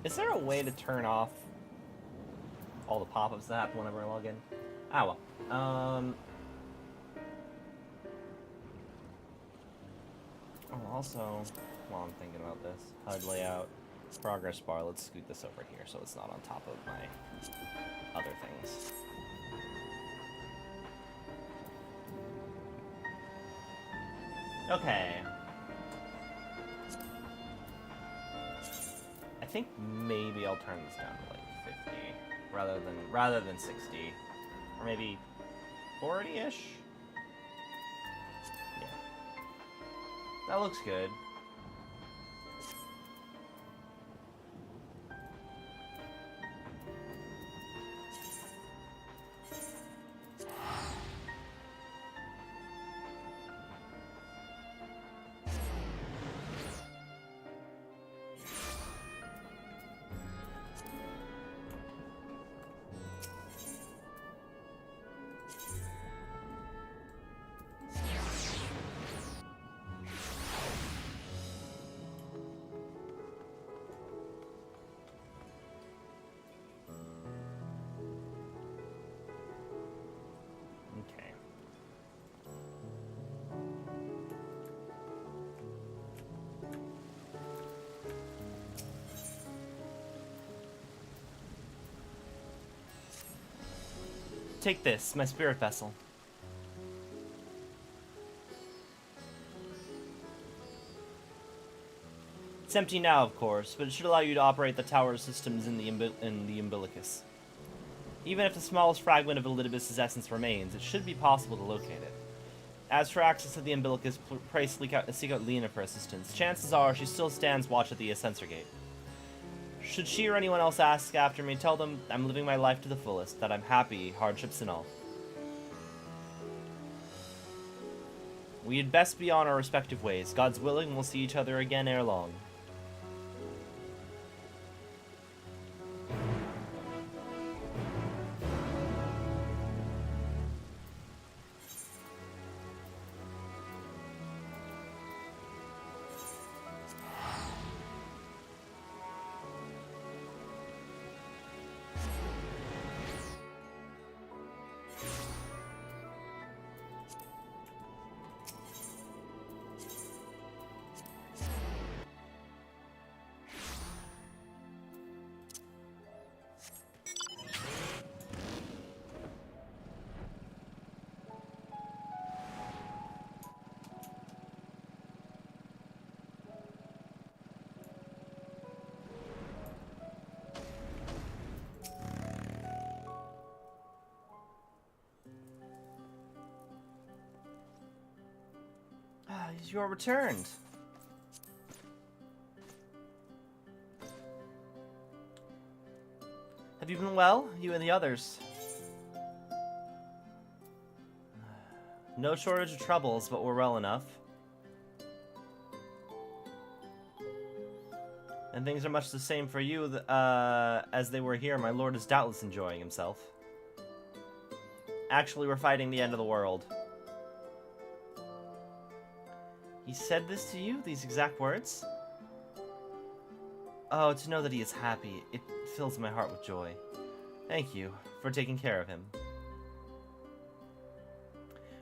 Is there a way to turn off all the pop-ups that happen whenever I log in? Ah, well. Oh, also, while I'm thinking about this, HUD layout, progress bar, let's scoot this over here so it's not on top of my other things. Okay. I think maybe I'll turn this down to like 50 rather than 60, or maybe 40-ish. Yeah, that looks good. Take this, my spirit vessel. It's empty now, of course, but it should allow you to operate the tower systems in the umbilicus. Even if the smallest fragment of Elidibus' essence remains, it should be possible to locate it. As for access to the umbilicus, pray seek out Lena for assistance. Chances are she still stands watch at the ascensor gate. Should she or anyone else ask after me, tell them I'm living my life to the fullest, that I'm happy, hardships and all. We had best be on our respective ways. God's willing, we'll see each other again ere long. You are returned. Have you been well, you and the others? No shortage of troubles, but we're well enough. And things are much the same for you as they were here. My lord is doubtless enjoying himself. Actually, we're fighting the end of the world. He said this to you? These exact words? Oh, to know that he is happy. It fills my heart with joy. Thank you for taking care of him.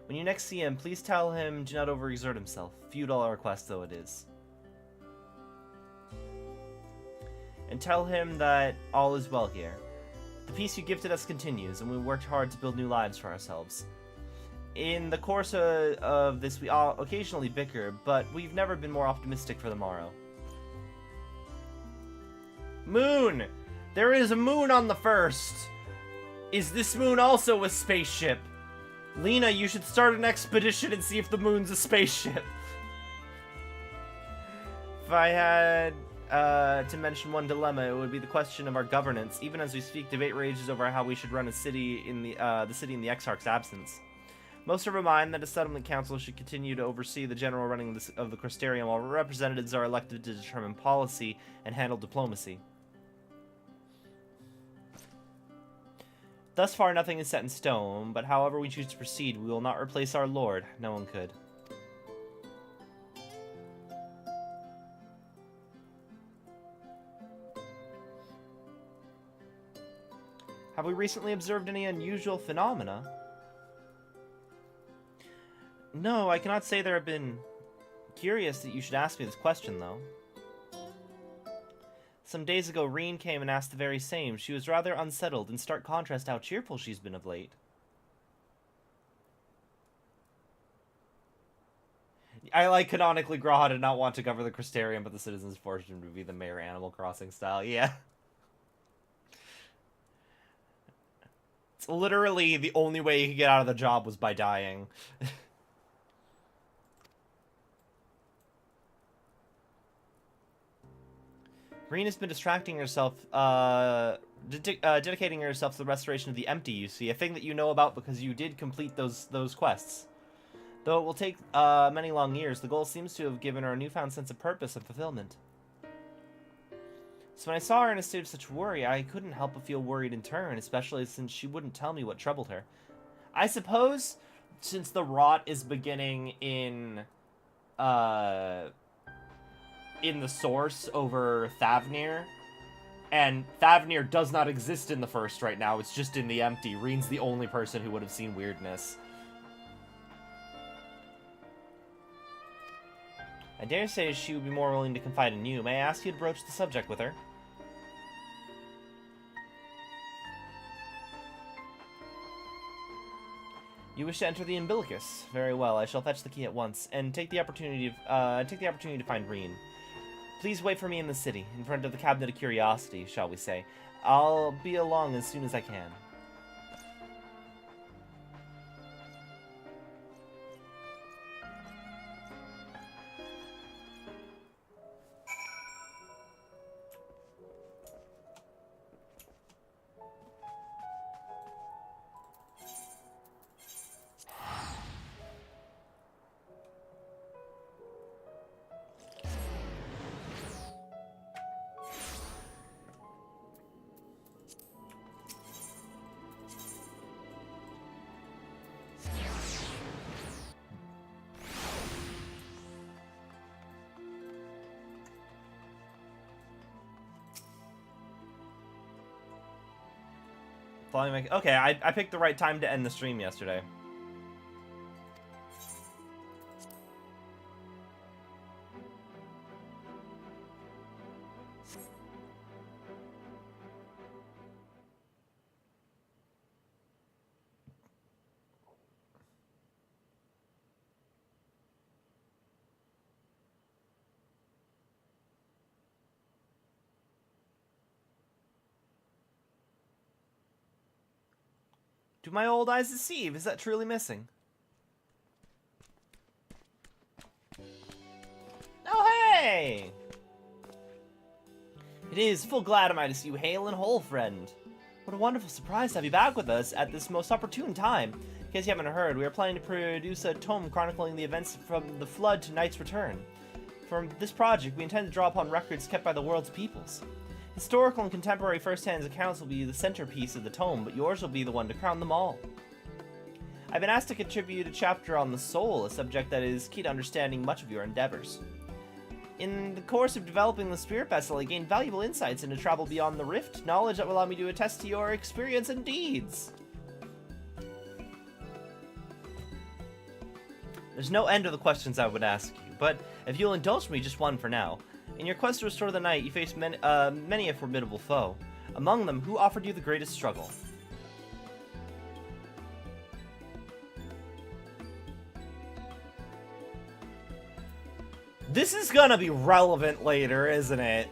When you next see him, please tell him do not overexert himself. Futile request though it is. And tell him that all is well here. The peace you gifted us continues, and we worked hard to build new lives for ourselves. In the course of this, we all occasionally bicker, but we've never been more optimistic for the morrow. Moon! There is a moon on the 1st! Is this moon also a spaceship? Lena, you should start an expedition and see if the moon's a spaceship. If I had to mention one dilemma, it would be the question of our governance. Even as we speak, debate rages over how we should run a city in the city in the Exarch's absence. Most are of a mind that a settlement council should continue to oversee the general running of the Crystarium, while representatives are elected to determine policy and handle diplomacy. Thus far, nothing is set in stone, but however we choose to proceed, we will not replace our lord. No one could. Have we recently observed any unusual phenomena? No, I cannot say there have been. Curious that you should ask me this question, though. Some days ago, Reen came and asked the very same. She was rather unsettled, in stark contrast to how cheerful she's been of late. I like canonically Graha did not want to govern the Crystarium, but the citizens forced him to be the mayor Animal Crossing style. Yeah. It's literally the only way he could get out of the job was by dying. Reen has been distracting herself, dedicating herself to the restoration of the Empty, you see, a thing that you know about because you did complete those quests. Though it will take many long years, the goal seems to have given her a newfound sense of purpose and fulfillment. So when I saw her in a state of such worry, I couldn't help but feel worried in turn, especially since she wouldn't tell me what troubled her. I suppose, since the rot is beginning in the source over Thavnir, and Thavnir does not exist in the first right now, it's just in the Empty. Reen's the only person who would have seen weirdness. I dare say she would be more willing to confide in you. May I ask you to broach the subject with her? You wish to enter the umbilicus. Very well, I shall fetch the key at once, and take the opportunity to find Reen. Please wait for me in the city, in front of the Cabinet of Curiosity, shall we say. I'll be along as soon as I can. Okay, I picked the right time to end the stream yesterday. Do my old eyes deceive? Is that truly missing? Oh, hey! It is full glad am I to see you hale and whole, friend. What a wonderful surprise to have you back with us at this most opportune time. In case you haven't heard, we are planning to produce a tome chronicling the events from the Flood to Knight's Return. From this project, we intend to draw upon records kept by the world's peoples. Historical and contemporary first-hand accounts will be the centerpiece of the tome, but yours will be the one to crown them all. I've been asked to contribute a chapter on the soul, a subject that is key to understanding much of your endeavors. In the course of developing the spirit vessel, I gained valuable insights into travel beyond the rift, knowledge that will allow me to attest to your experience and deeds. There's no end to the questions I would ask you, but if you'll indulge me, just one for now. In your quest to restore the night, you faced many a formidable foe. Among them, who offered you the greatest struggle? This is gonna be relevant later, isn't it?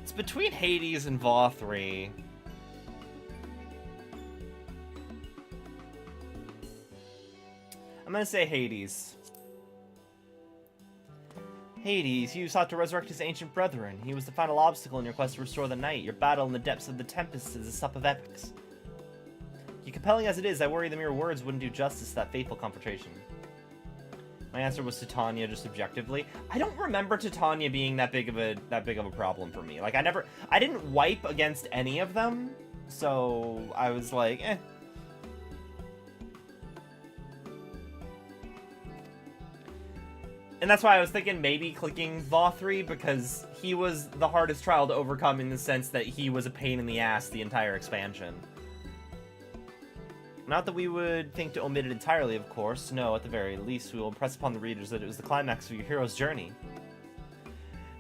It's between Hades and Vothri. I'm gonna say Hades. Hades, you sought to resurrect his ancient brethren. He was the final obstacle in your quest to restore the night. Your battle in the depths of the Tempest is a sup of epics. Yet compelling as it is, I worry the mere words wouldn't do justice to that fateful confrontation. My answer was Titania, just objectively. I don't remember Titania being that big of a problem for me. Like, I didn't wipe against any of them, so I was like, eh. And that's why I was thinking maybe clicking Vothri, because he was the hardest trial to overcome in the sense that he was a pain in the ass the entire expansion. Not that we would think to omit it entirely, of course. No, at the very least, we will impress upon the readers that it was the climax of your hero's journey.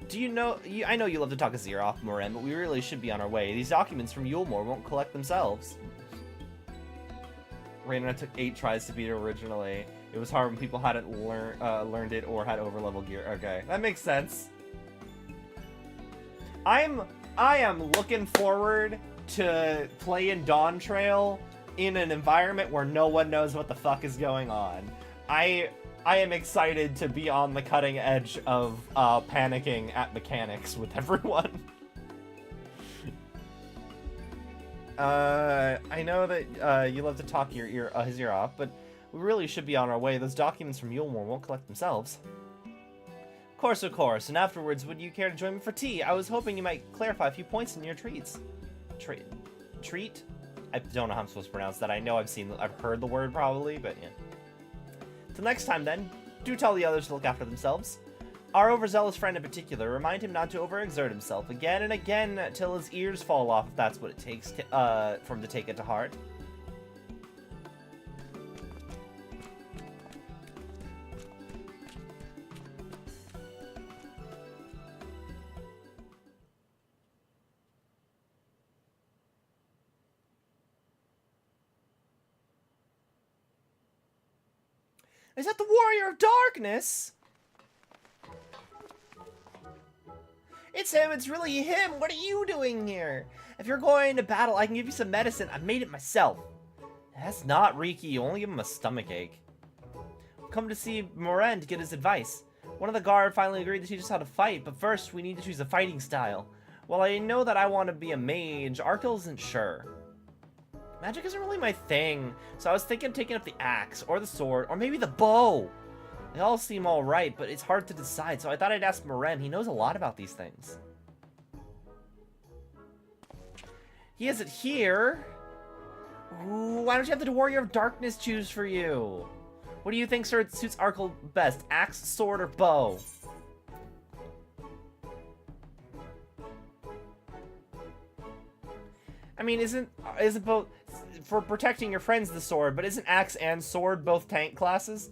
Do you know... I know you love to talk Azeroth, Moren, but we really should be on our way. These documents from Yulmore won't collect themselves. Raina took 8 tries to beat it originally. It was hard when people hadn't learned it or had overlevel gear. Okay, that makes sense. I am looking forward to playing Dawn Trail in an environment where no one knows what the fuck is going on. I am excited to be on the cutting edge of panicking at mechanics with everyone. I know that you love to talk his ear off, but we really should be on our way. Those documents from Yulmore won't collect themselves. Of course. And afterwards, would you care to join me for tea? I was hoping you might clarify a few points in your treats. Treat? I don't know how I'm supposed to pronounce that. I know I've heard the word probably, but yeah. Till next time then, do tell the others to look after themselves. Our overzealous friend in particular, remind him not to overexert himself again and again till his ears fall off, if that's what it takes for him to take it to heart. Is that the Warrior of Darkness? It's him, it's really him. What are you doing here? If you're going to battle, I can give you some medicine. I made it myself. That's not Riki. You only give him a stomachache. Come to see Moren to get his advice. One of the guard finally agreed to teach us how to fight, but first we need to choose a fighting style. Well, I know that I want to be a mage. Arkell isn't sure. Magic isn't really my thing, so I was thinking of taking up the axe, or the sword, or maybe the bow. They all seem alright, but it's hard to decide, so I thought I'd ask Moren. He knows a lot about these things. He has it here. Ooh, why don't you have the Warrior of Darkness choose for you? What do you think suits Arkell best? Axe, sword, or bow? I mean, isn't both... For protecting your friends, the sword, but isn't axe and sword both tank classes?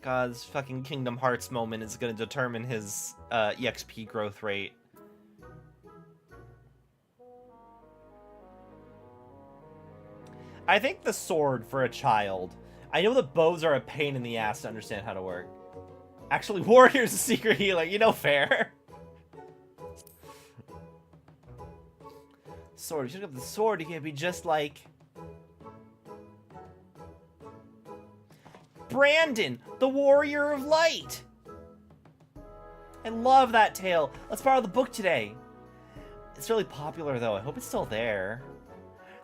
God's fucking Kingdom Hearts moment is gonna determine his EXP growth rate. I think the sword for a child. I know the bows are a pain in the ass to understand how to work. Actually, Warrior's a secret healer. You know, fair. Sword. You should have the sword. You can't be just like Brandon, the Warrior of Light. I love that tale. Let's borrow the book today. It's really popular, though. I hope it's still there.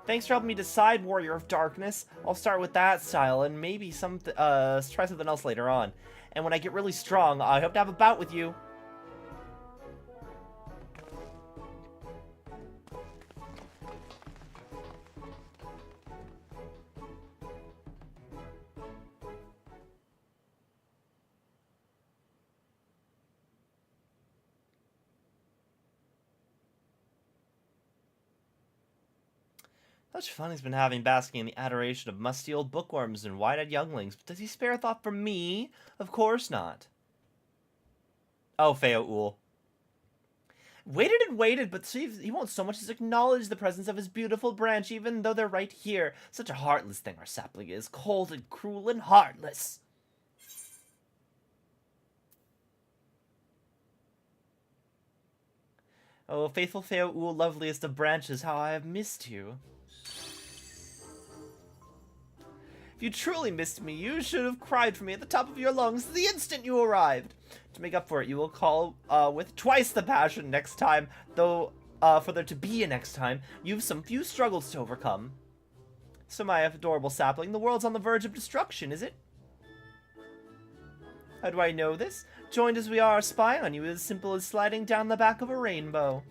Thanks for helping me decide, Warrior of Darkness. I'll start with that style, and maybe try something else later on. And when I get really strong, I hope to have a bout with you. How much fun he's been having basking in the adoration of musty old bookworms and wide-eyed younglings. But does he spare a thought for me? Of course not. Oh, Feoul. Waited and waited, but he won't so much as acknowledge the presence of his beautiful branch, even though they're right here. Such a heartless thing our sapling is. Cold and cruel and heartless. Oh, faithful Feoul, loveliest of branches, how I have missed you. If you truly missed me, you should have cried for me at the top of your lungs the instant you arrived. To make up for it, you will call with twice the passion next time, though for there to be a next time, you've some few struggles to overcome. So my adorable sapling, the world's on the verge of destruction, is it? How do I know this? Joined as we are, spying on you is as simple as sliding down the back of a rainbow.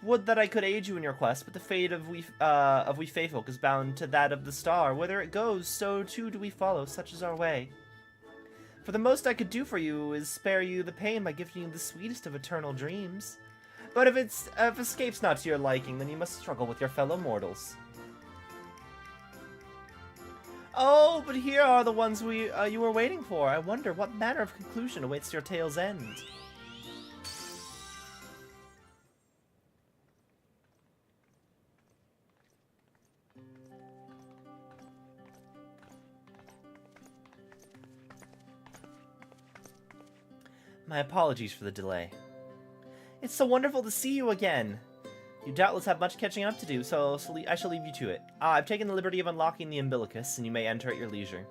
Would that I could aid you in your quest, but the fate of we Feyfolk is bound to that of the star. Whither it goes, so too do we follow, such is our way. For the most I could do for you is spare you the pain by giving you the sweetest of eternal dreams. But if escape's not to your liking, then you must struggle with your fellow mortals. Oh, but here are the ones you were waiting for. I wonder what manner of conclusion awaits your tale's end. My apologies for the delay. It's so wonderful to see you again. You doubtless have much catching up to do, so I shall leave you to it. I've taken the liberty of unlocking the umbilicus, and you may enter at your leisure.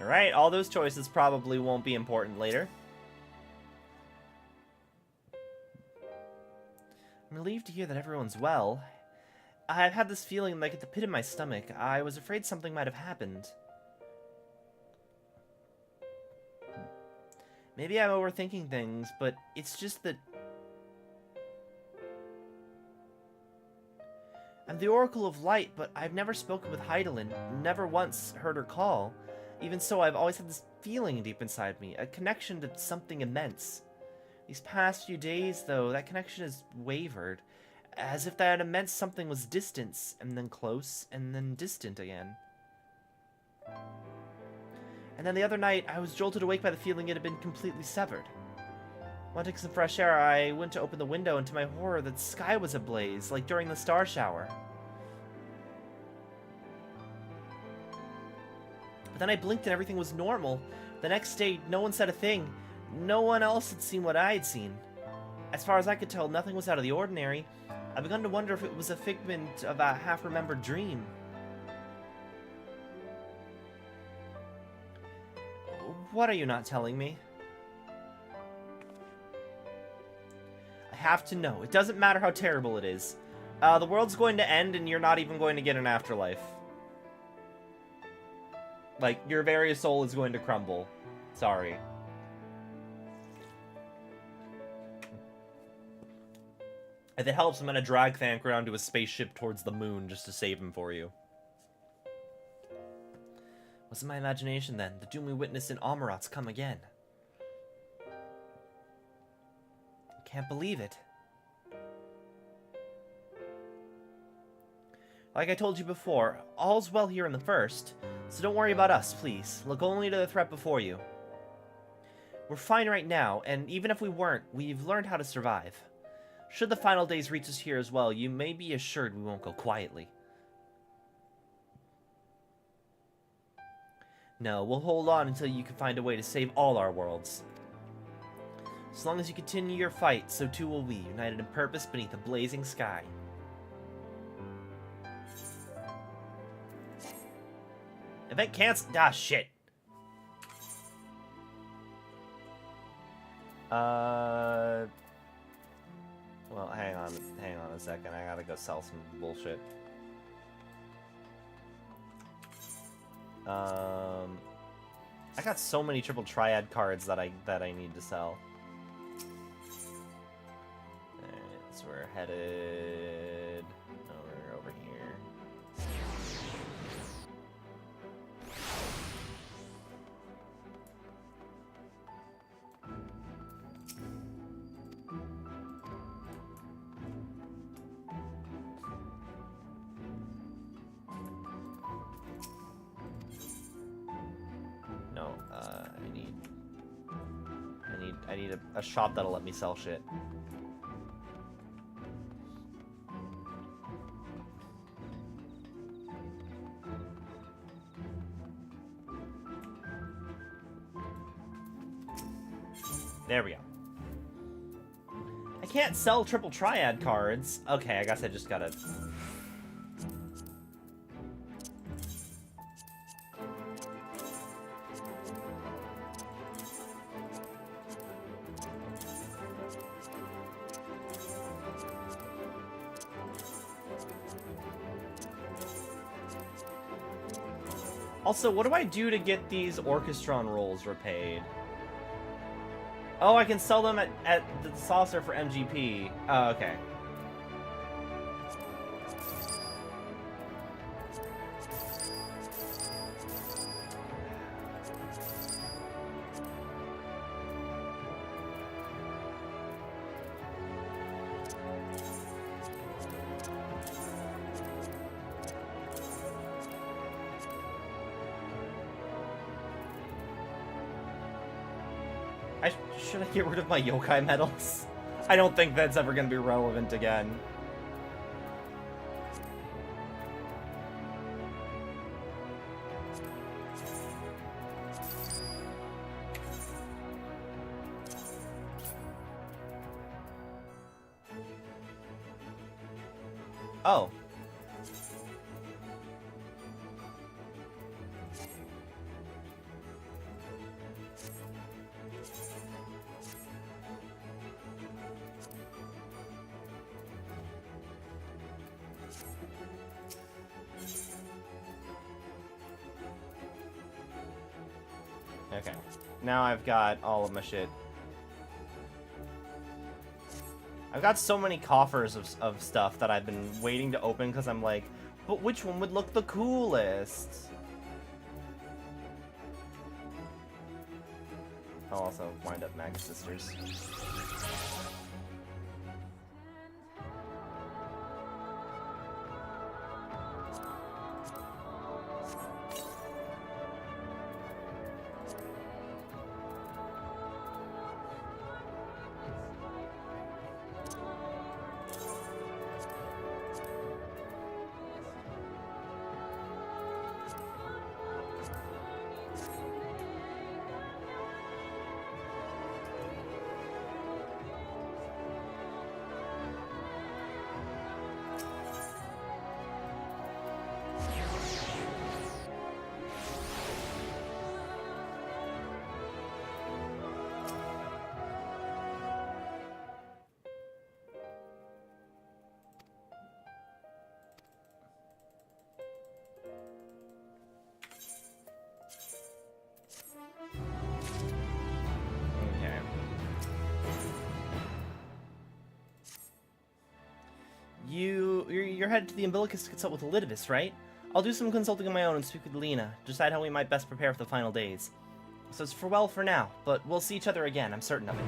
Alright, all those choices probably won't be important later. I'm relieved to hear that everyone's well. I've had this feeling like at the pit of my stomach. I was afraid something might have happened. Maybe I'm overthinking things, but it's just that... I'm the Oracle of Light, but I've never spoken with Heidelin, never once heard her call. Even so, I've always had this feeling deep inside me, a connection to something immense. These past few days, though, that connection has wavered, as if that immense something was distant, and then close, and then distant again. And then the other night, I was jolted awake by the feeling it had been completely severed. Wanting some fresh air, I went to open the window, and to my horror, the sky was ablaze, like during the star shower. But then I blinked and everything was normal. The next day, no one said a thing. No one else had seen what I had seen. As far as I could tell, nothing was out of the ordinary. I begun to wonder if it was a figment of a half-remembered dream. What are you not telling me? I have to know. It doesn't matter how terrible it is. The world's going to end and you're not even going to get an afterlife. Like, your very soul is going to crumble. Sorry. If it helps, I'm gonna drag Thancred onto a spaceship towards the moon just to save him for you. Was it my imagination then? The doom we witnessed in Amarot's come again. I can't believe it. Like I told you before, all's well here in the first, so don't worry about us, please. Look only to the threat before you. We're fine right now, and even if we weren't, we've learned how to survive. Should the final days reach us here as well, you may be assured we won't go quietly. No, we'll hold on until you can find a way to save all our worlds. As long as you continue your fight, so too will we, united in purpose beneath a blazing sky. Event canceled. Ah, shit. Well, hang on a second. I gotta go sell some bullshit. I got so many triple triad cards that I need to sell. Alright, so we're headed over here. No, I need a shop that'll let me sell shit. There we go. I can't sell triple triad cards. Okay, I guess I just gotta... Also, what do I do to get these Orchestron rolls repaid? Oh, I can sell them at the saucer for MGP. Oh, okay. Should I get rid of my yokai medals? I don't think that's ever going to be relevant again. Oh. Okay. Now I've got all of my shit. I've got so many coffers of stuff that I've been waiting to open because I'm like, but which one would look the coolest? I'll also wind up Mag Sisters. You're headed to the Umbilicus to consult with Elidibus, right? I'll do some consulting of my own and speak with Lena, decide how we might best prepare for the final days. So it's farewell for now, but we'll see each other again, I'm certain of it.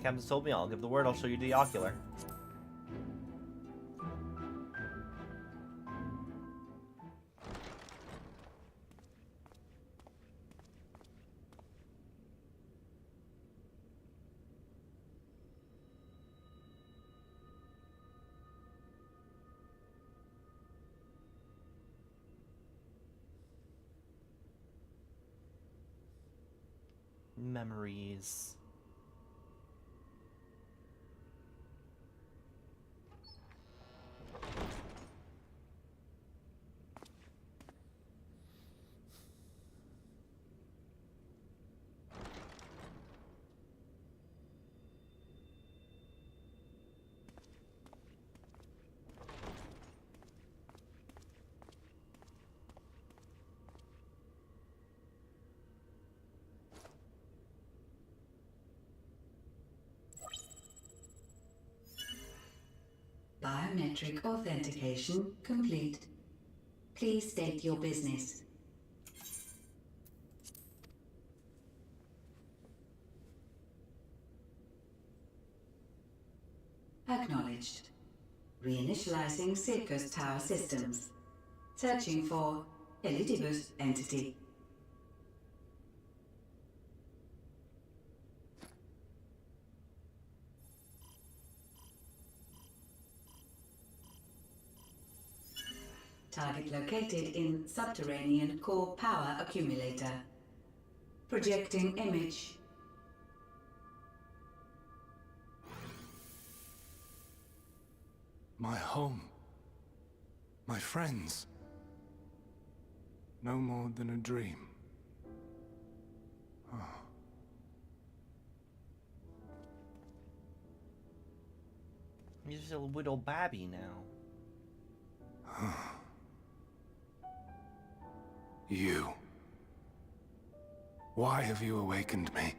Captain's told me I'll give the word, I'll show you the ocular. Memories. Biometric authentication complete. Please state your business. Acknowledged. Reinitializing Circus Tower systems. Searching for Elidibus entity. Target located in subterranean core power accumulator. Projecting image. My home. My friends. No more than a dream. Oh. You're just a little babby now. You. Why have you awakened me?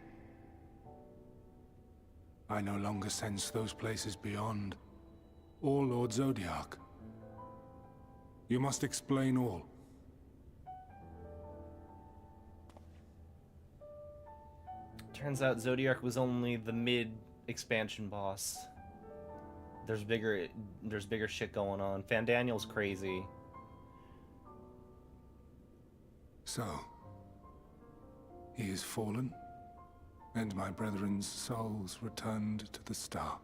I no longer sense those places beyond, or Lord Zodiac. You must explain all. Turns out Zodiac was only the mid-expansion boss. There's bigger shit going on. Fandaniel's crazy. So, he is fallen, and my brethren's souls returned to the star.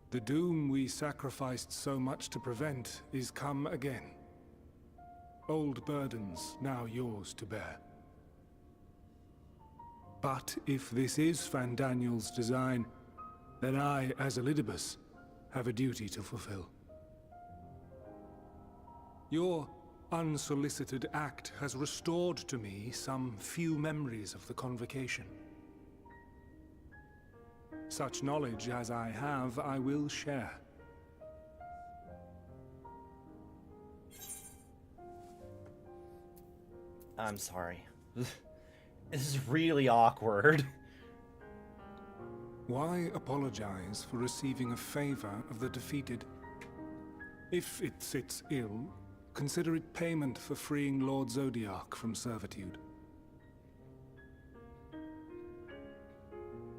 The doom we sacrificed so much to prevent is come again. Old burdens now yours to bear. But if this is Fandaniel's design, then I, as Elidibus, have a duty to fulfill. Your unsolicited act has restored to me some few memories of the convocation. Such knowledge as I have, I will share. I'm sorry. This is really awkward. Why apologize for receiving a favor of the defeated? If it sits ill, consider it payment for freeing Lord Zodiac from servitude.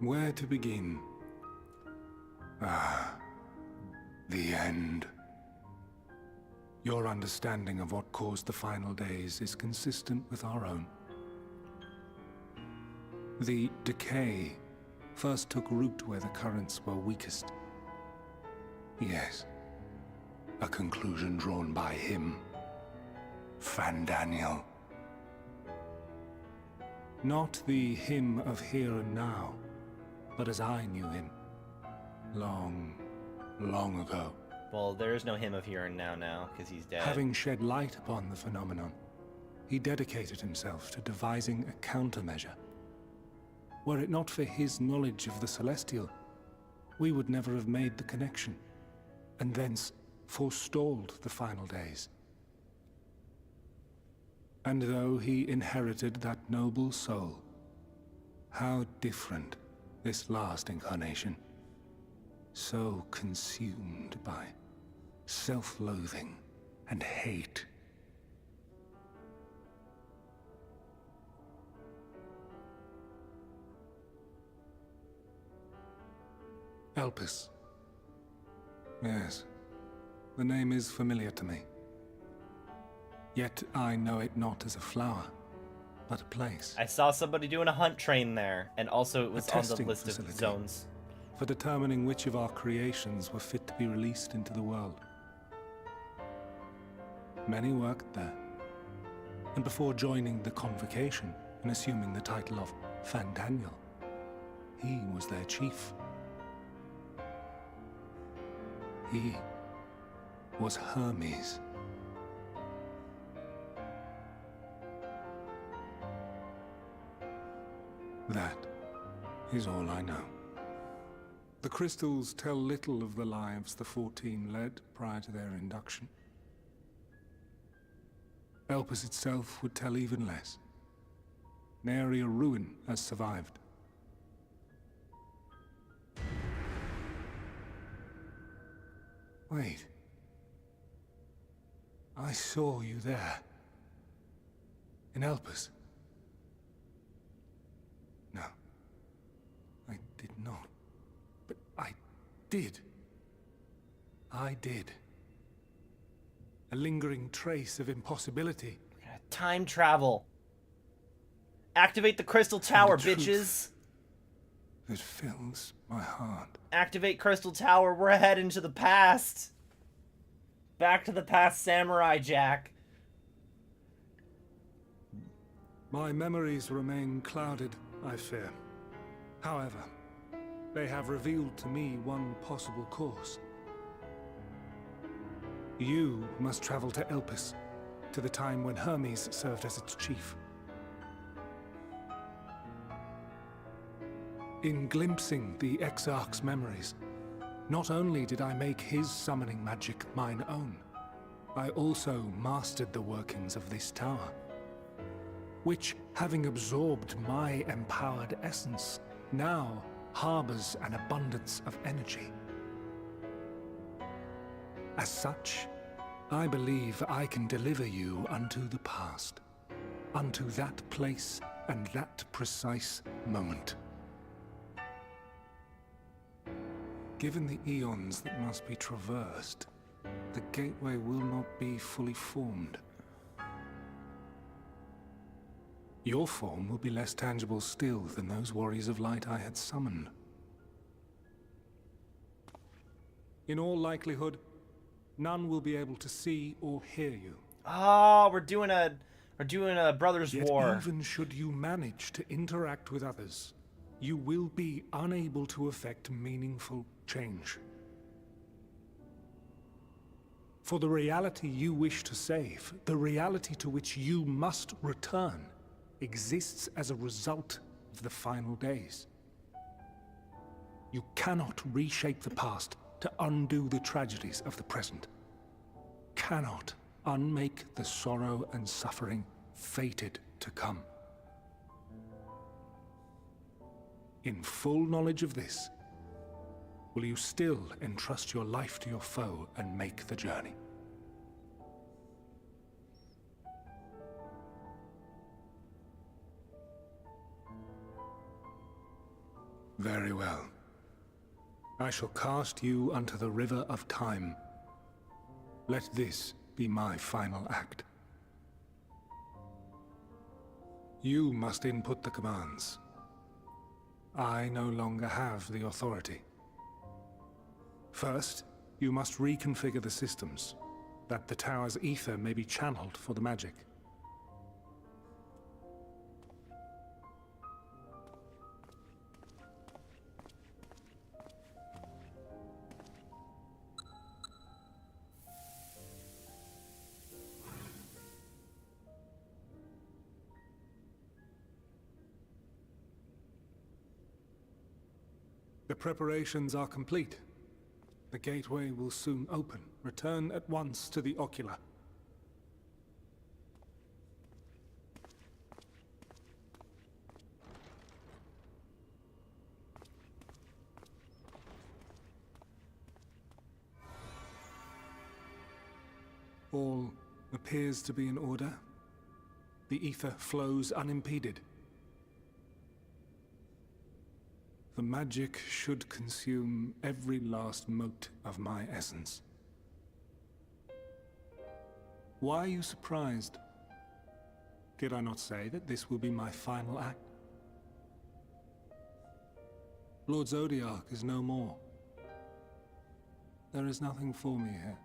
Where to begin? Ah, the end. Your understanding of what caused the final days is consistent with our own. The decay first took root where the currents were weakest. Yes, a conclusion drawn by him, Fandaniel. Not the him of here and now, but as I knew him, long, long ago. Well, there is no him of here and now, because he's dead. Having shed light upon the phenomenon, he dedicated himself to devising a countermeasure. Were it not for his knowledge of the Celestial, we would never have made the connection, and thence forestalled the final days. And though he inherited that noble soul, how different this last incarnation, so consumed by self-loathing and hate. Elpis. Yes, the name is familiar to me. Yet I know it not as a flower, but a place. I saw somebody doing a hunt train there, and also it was on the testing list facility. of zones. For determining which of our creations were fit to be released into the world. Many worked there, and before joining the convocation and assuming the title of Fandaniel, he was their chief. He was Hermes. That is all I know. The crystals tell little of the lives the 14 led prior to their induction. Elpis itself would tell even less. Nary a ruin has survived. Wait. I saw you there. In Elpis. No. did. I did. A lingering trace of impossibility. Time travel. Activate the crystal tower, The truth bitches. that fills my heart. Activate crystal tower. We're heading to the past. Back to the past, Samurai Jack. My memories remain clouded, I fear. However, they have revealed to me one possible course. You must travel to Elpis, to the time when Hermes served as its chief. In glimpsing the Exarch's memories, not only did I make his summoning magic mine own, I also mastered the workings of this tower, which, having absorbed my empowered essence, now harbors an abundance of energy. As such, I believe I can deliver you unto the past, unto that place and that precise moment. Given the eons that must be traversed, the gateway will not be fully formed. Your form will be less tangible still than those warriors of light I had summoned. In all likelihood, none will be able to see or hear you. Oh, we're doing a brothers' Yet war. even should you manage to interact with others, you will be unable to effect meaningful change. For the reality you wish to save, the reality to which you must return, exists as a result of the final days. You cannot reshape the past to undo the tragedies of the present. Cannot unmake the sorrow and suffering fated to come. In full knowledge of this, will you still entrust your life to your foe and make the journey? Very well. I shall cast you unto the river of time. Let this be my final act. You must input the commands. I no longer have the authority. First, you must reconfigure the systems, that the tower's ether may be channeled for the magic. The preparations are complete. The gateway will soon open. Return at once to the ocular. All appears to be in order. The ether flows unimpeded. The magic should consume every last mote of my essence. Why are you surprised? Did I not say that this will be my final act? Lord Zodiac is no more. There is nothing for me here.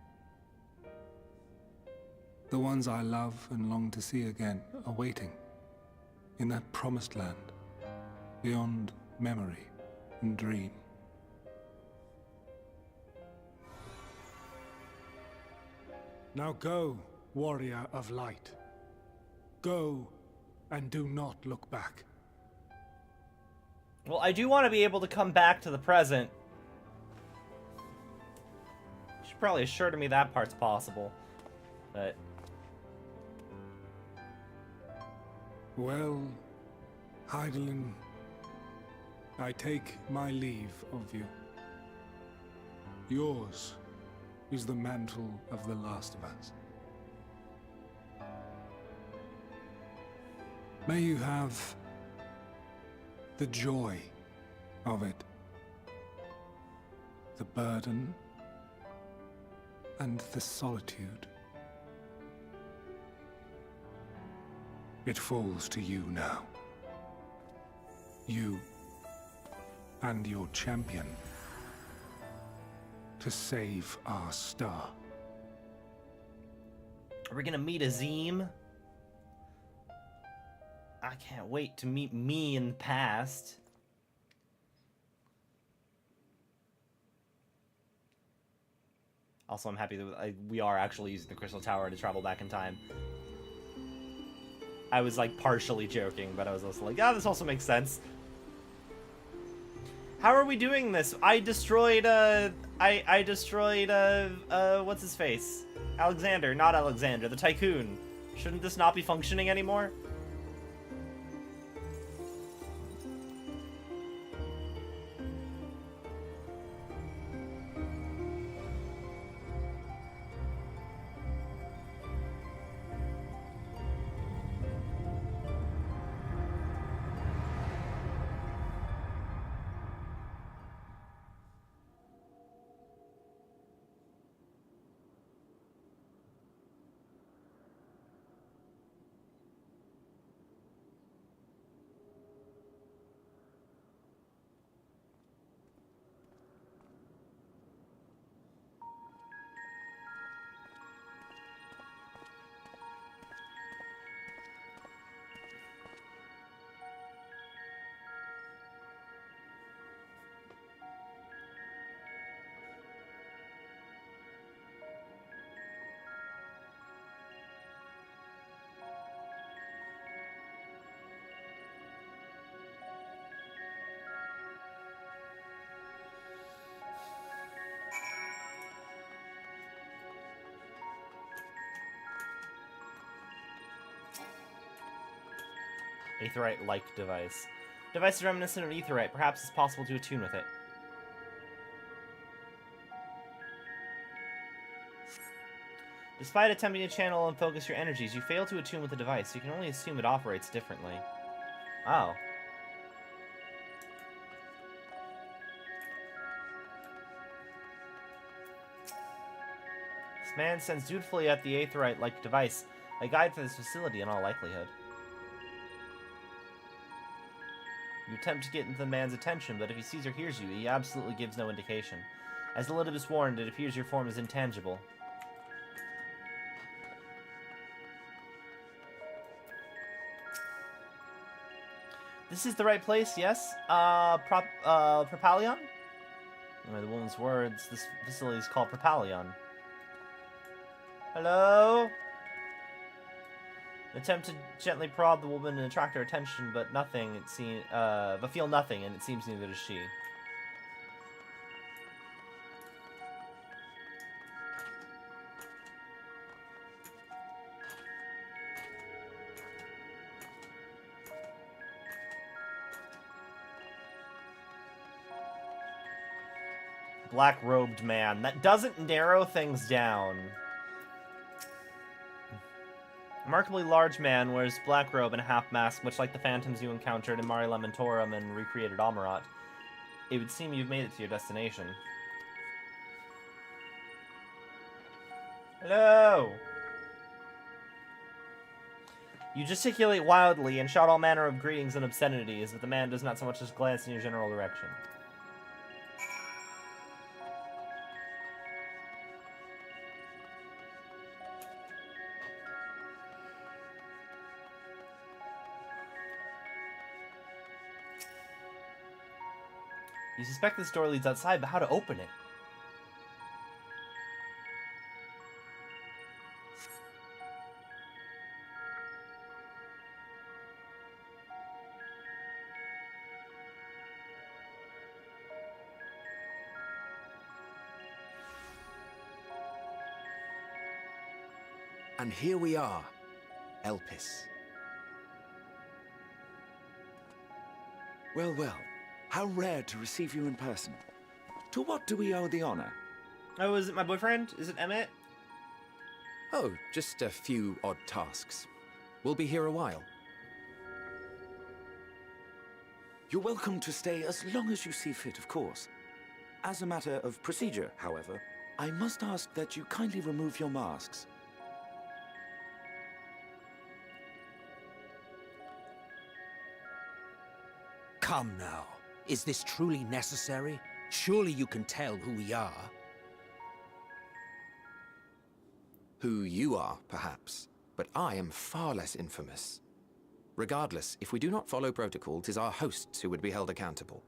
The ones I love and long to see again are waiting, in that promised land, beyond memory and dream. Now go, warrior of light. Go, and do not look back. Well, I do want to be able to come back to the present. You should probably assure to me that part's possible. But... Well, Heidelin, I take my leave of you. Yours is the mantle of the last of us. May you have the joy of it. the burden, and the solitude. It falls to you now. You and your champion to save our star. Are we gonna meet Azim? I can't wait to meet me in the past. Also, I'm happy that we are actually using the Crystal Tower to travel back in time. I was like partially joking, but I was also like, ah, this also makes sense. How are we doing this? I destroyed, what's his face? Alexander, not Alexander, the Tycoon. Shouldn't this not be functioning anymore? Aetherite-like device. Device is reminiscent of Aetherite. Perhaps it's possible to attune with it. Despite attempting to channel and focus your energies, you fail to attune with the device. You can only assume it operates differently. Oh. This man sends dutifully at the Aetherite-like device, a guide for this facility in all likelihood. You attempt to get into the man's attention, but if he sees or hears you, he absolutely gives no indication. As Elidibus warned, it appears your form is intangible. This is the right place, yes? Propalion? By the woman's words, this facility is called Propalion. Hello? Attempt to gently prod the woman and attract her attention, but nothing, it seems, but feel nothing, and it seems neither does she. Black-robed man. That doesn't narrow things down. Remarkably large man wears black robe and a half mask, much like the phantoms you encountered in Mare Lamentorum and recreated Amarat. It would seem you've made it to your destination. Hello! You gesticulate wildly and shout all manner of greetings and obscenities, but the man does not so much as glance in your general direction. You suspect this door leads outside, but how to open it? And here we are, Elpis. Well, well. How rare to receive you in person. To what do we owe the honor? Oh, is it my boyfriend? Is it Emmett? Oh, just a few odd tasks. We'll be here a while. You're welcome to stay as long as you see fit, of course. As a matter of procedure, however, I must ask that you kindly remove your masks. Come now. Is this truly necessary? Surely you can tell who we are. Who you are, perhaps, but I am far less infamous. Regardless, if we do not follow protocol, 'tis our hosts who would be held accountable.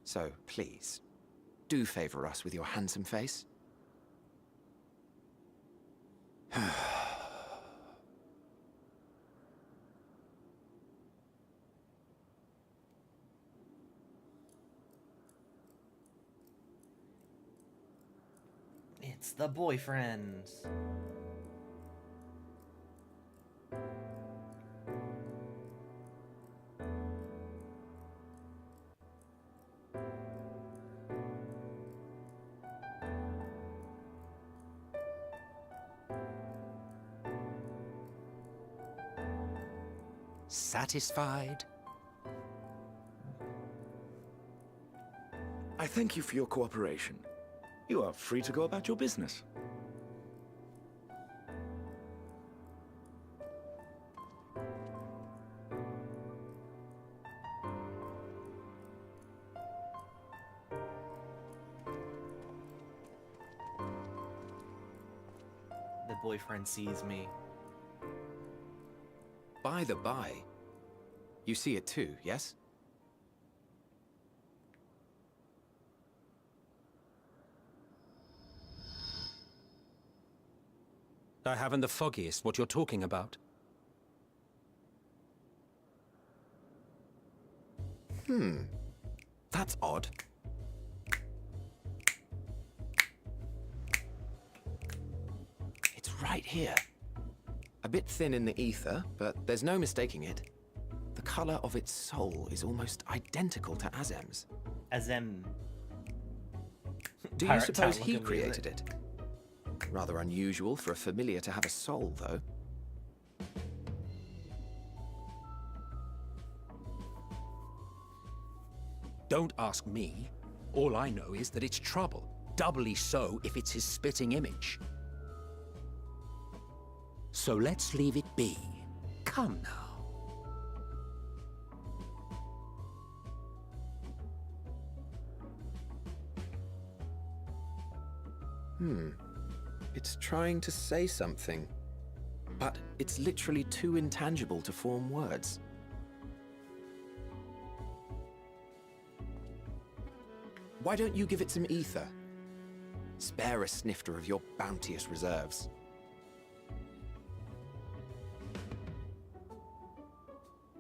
So, please, do favor us with your handsome face. It's the boyfriend. Satisfied? I thank you for your cooperation. You are free to go about your business. The boyfriend sees me. By the by, you see it too, yes? I haven't the foggiest what you're talking about. That's odd. It's right here. A bit thin in the ether, but there's no mistaking it. The color of its soul is almost identical to Azem's. Azem. Do you Pirate suppose town he looking created it? Rather unusual for a familiar to have a soul, though. Don't ask me. All I know is that it's trouble. Doubly so if it's his spitting image. So let's leave it be. Come now. It's trying to say something, but it's literally too intangible to form words. Why don't you give it some ether? Spare a snifter of your bounteous reserves.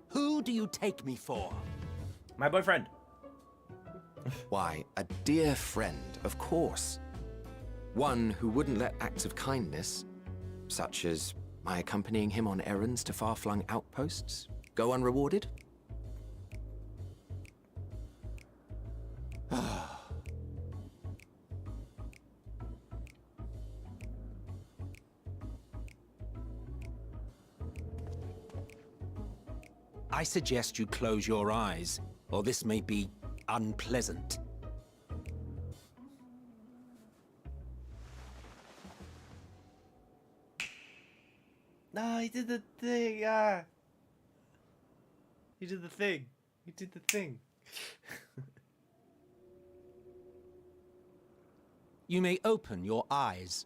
Who do you take me for? My boyfriend. Why, a dear friend, of course. One who wouldn't let acts of kindness, such as my accompanying him on errands to far-flung outposts, go unrewarded? I suggest you close your eyes, or this may be unpleasant. No, he did the thing. He did the thing. He did the thing. You may open your eyes.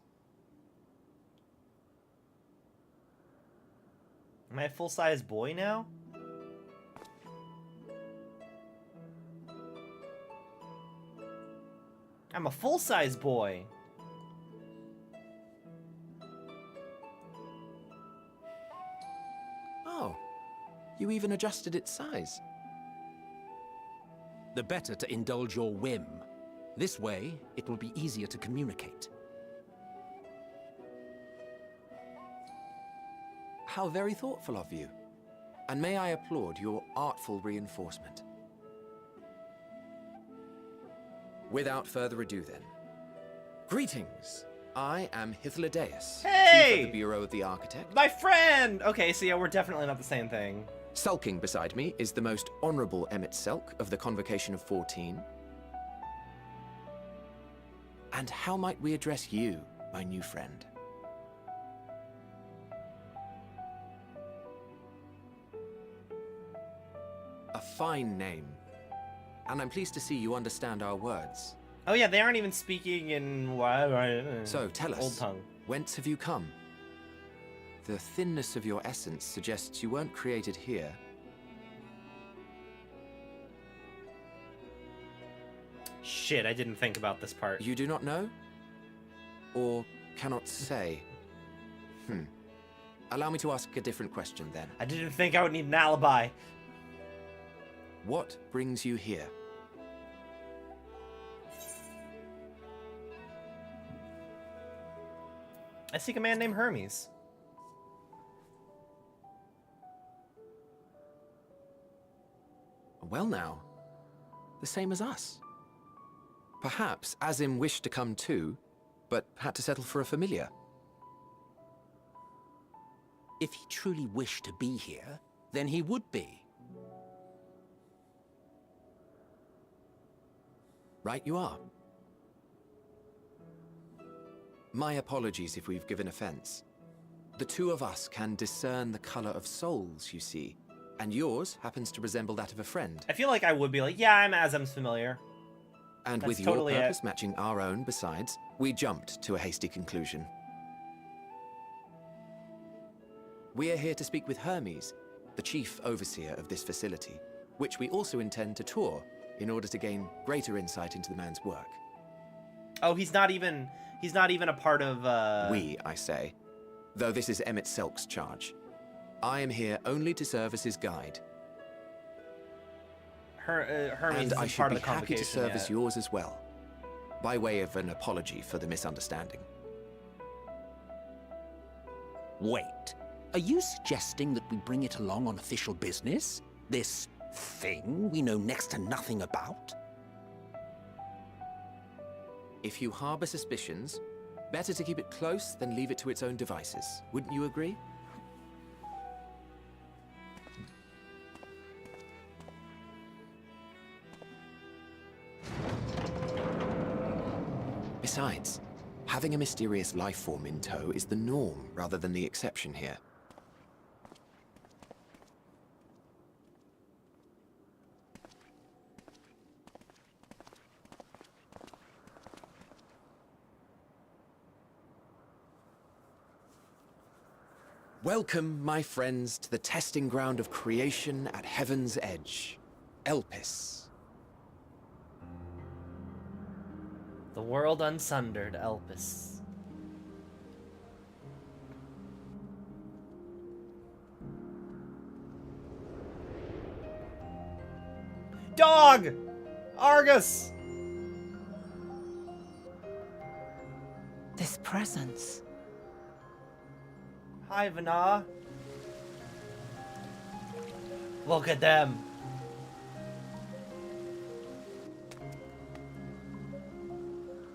Am I a full-size boy now? I'm a full-size boy. Oh, you even adjusted its size. The better to indulge your whim. This way, it will be easier to communicate. How very thoughtful of you. And may I applaud your artful reinforcement. Without further ado then. Greetings. I am Hythlodaeus, Hey! Chief of the Bureau of the Architect. My friend! Okay, so yeah, we're definitely not the same thing. Sulking beside me is the most honorable Emmett Selk of the Convocation of 14. And how might we address you, my new friend? A fine name. And I'm pleased to see you understand our words. Oh yeah, they aren't even speaking in So, tell us, Old tongue. whence have you come? The thinness of your essence suggests you weren't created here. Shit, I didn't think about this part. You do not know? Or cannot say? Allow me to ask a different question then. I didn't think I would need an alibi. What brings you here? I seek a man named Hermes. Well now, the same as us. Perhaps Azim wished to come too, but had to settle for a familiar. If he truly wished to be here, then he would be. Right you are. My apologies if we've given offense. The two of us can discern the color of souls, you see, and yours happens to resemble that of a friend. I feel like I would be like, yeah, I'm Azim's familiar. And That's with totally your it. purpose matching our own besides, we jumped to a hasty conclusion. We are here to speak with Hermes, the chief overseer of this facility, which we also intend to tour in order to gain greater insight into the man's work. Oh, he's not even a part of, We, I say, though this is Emmett Selk's charge. I am here only to serve as his guide, Hermes and I isn't should part be of the happy to convocation serve yet. as yours as well, by way of an apology for the misunderstanding. Wait, are you suggesting that we bring it along on official business? This thing we know next to nothing about? If you harbor suspicions, better to keep it close than leave it to its own devices. Wouldn't you agree? Besides, having a mysterious life form in tow is the norm rather than the exception here. Welcome, my friends, to the testing ground of creation at Heaven's Edge, Elpis. The world unsundered, Elpis. Dog! Argus! This presence. Hi, Vana. Look at them.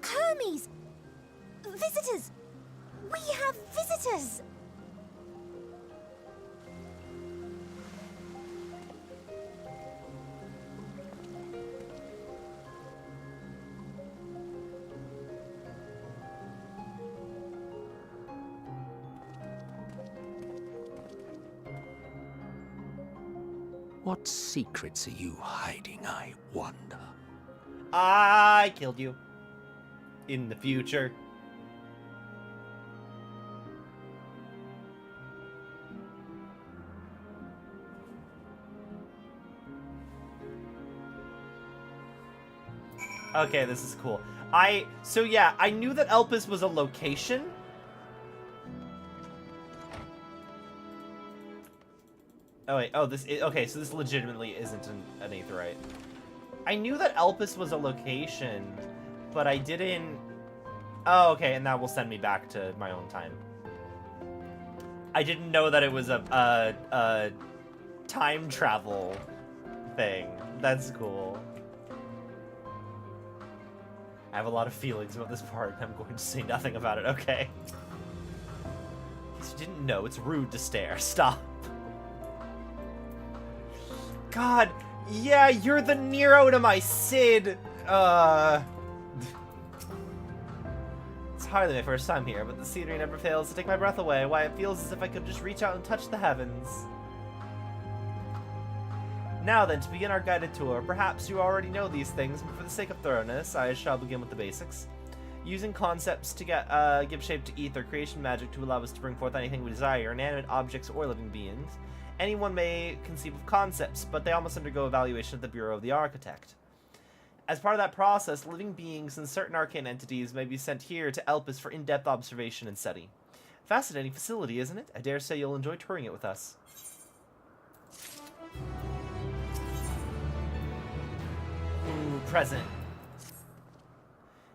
Hermes! Visitors! We have visitors! What secrets are you hiding, I wonder? I killed you. In the future. Okay, this is cool. So yeah, I knew that Elpis was a location. Oh wait, okay, so this legitimately isn't an aetheryte. I knew that Elpis was a location, but I didn't... Oh, okay, and that will send me back to my own time. I didn't know that it was a time travel thing. That's cool. I have a lot of feelings about this part, and I'm going to say nothing about it. Okay. You didn't know. It's rude to stare. Stop. God, yeah, you're the Nero to my Sid. hardly my first time here, but the scenery never fails to take my breath away. Why, it feels as if I could just reach out and touch the heavens. Now then, to begin our guided tour, perhaps you already know these things, but for the sake of thoroughness, I shall begin with the basics. Using concepts to give shape to ether, creation magic to allow us to bring forth anything we desire, inanimate objects or living beings. Anyone may conceive of concepts, but they all must undergo evaluation at the Bureau of the Architect. As part of that process, living beings and certain arcane entities may be sent here to Elpis for in-depth observation and study. Fascinating facility, isn't it? I dare say you'll enjoy touring it with us. Ooh, present.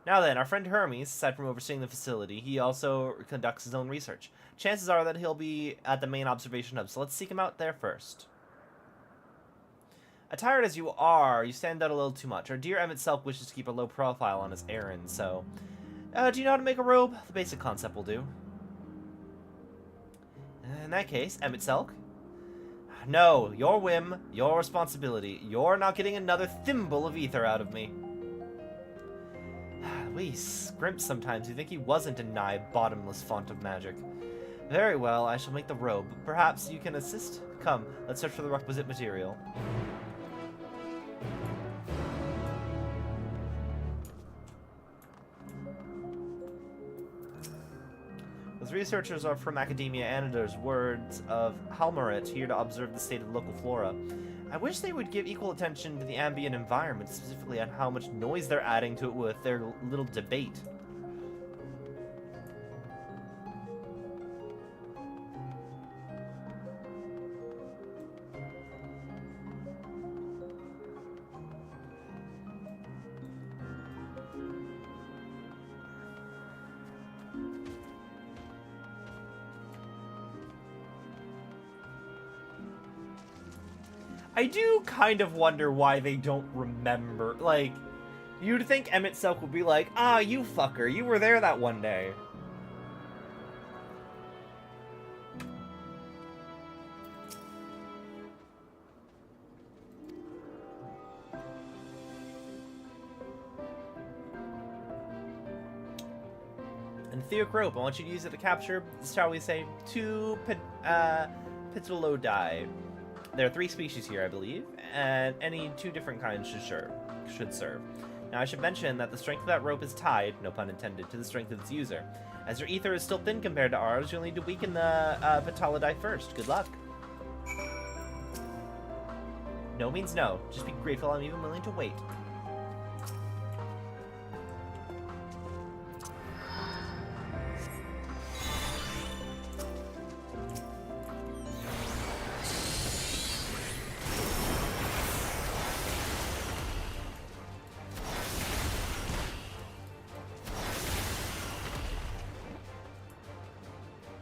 Now then, our friend Hermes, aside from overseeing the facility, he also conducts his own research. Chances are that he'll be at the main observation hub, so let's seek him out there first. Attired as you are, you stand out a little too much. Our dear Emmett Selk wishes to keep a low profile on his errand, so... do you know how to make a robe? The basic concept will do. In that case, Emmett Selk? No, your whim, your responsibility. You're not getting another thimble of ether out of me. We scrimp sometimes. You think he wasn't a nigh bottomless font of magic. Very well, I shall make the robe. Perhaps you can assist? Come, let's search for the requisite material. Those researchers are from Academia Anadar's words of Halmaret, here to observe the state of local flora. I wish they would give equal attention to the ambient environment, specifically on how much noise they're adding to it with their little debate. I do kind of wonder why they don't remember. Like, you'd think Emmett Selk would be like, ah, you fucker, you were there that one day. And Theocrope, I want you to use it to capture, shall we say, 2 Pitulodai. There are 3 species here, I believe, and any 2 different kinds should serve. Now, I should mention that the strength of that rope is tied, no pun intended, to the strength of its user. As your ether is still thin compared to ours, you'll need to weaken the Pitulodai first. Good luck. No means no. Just be grateful I'm even willing to wait.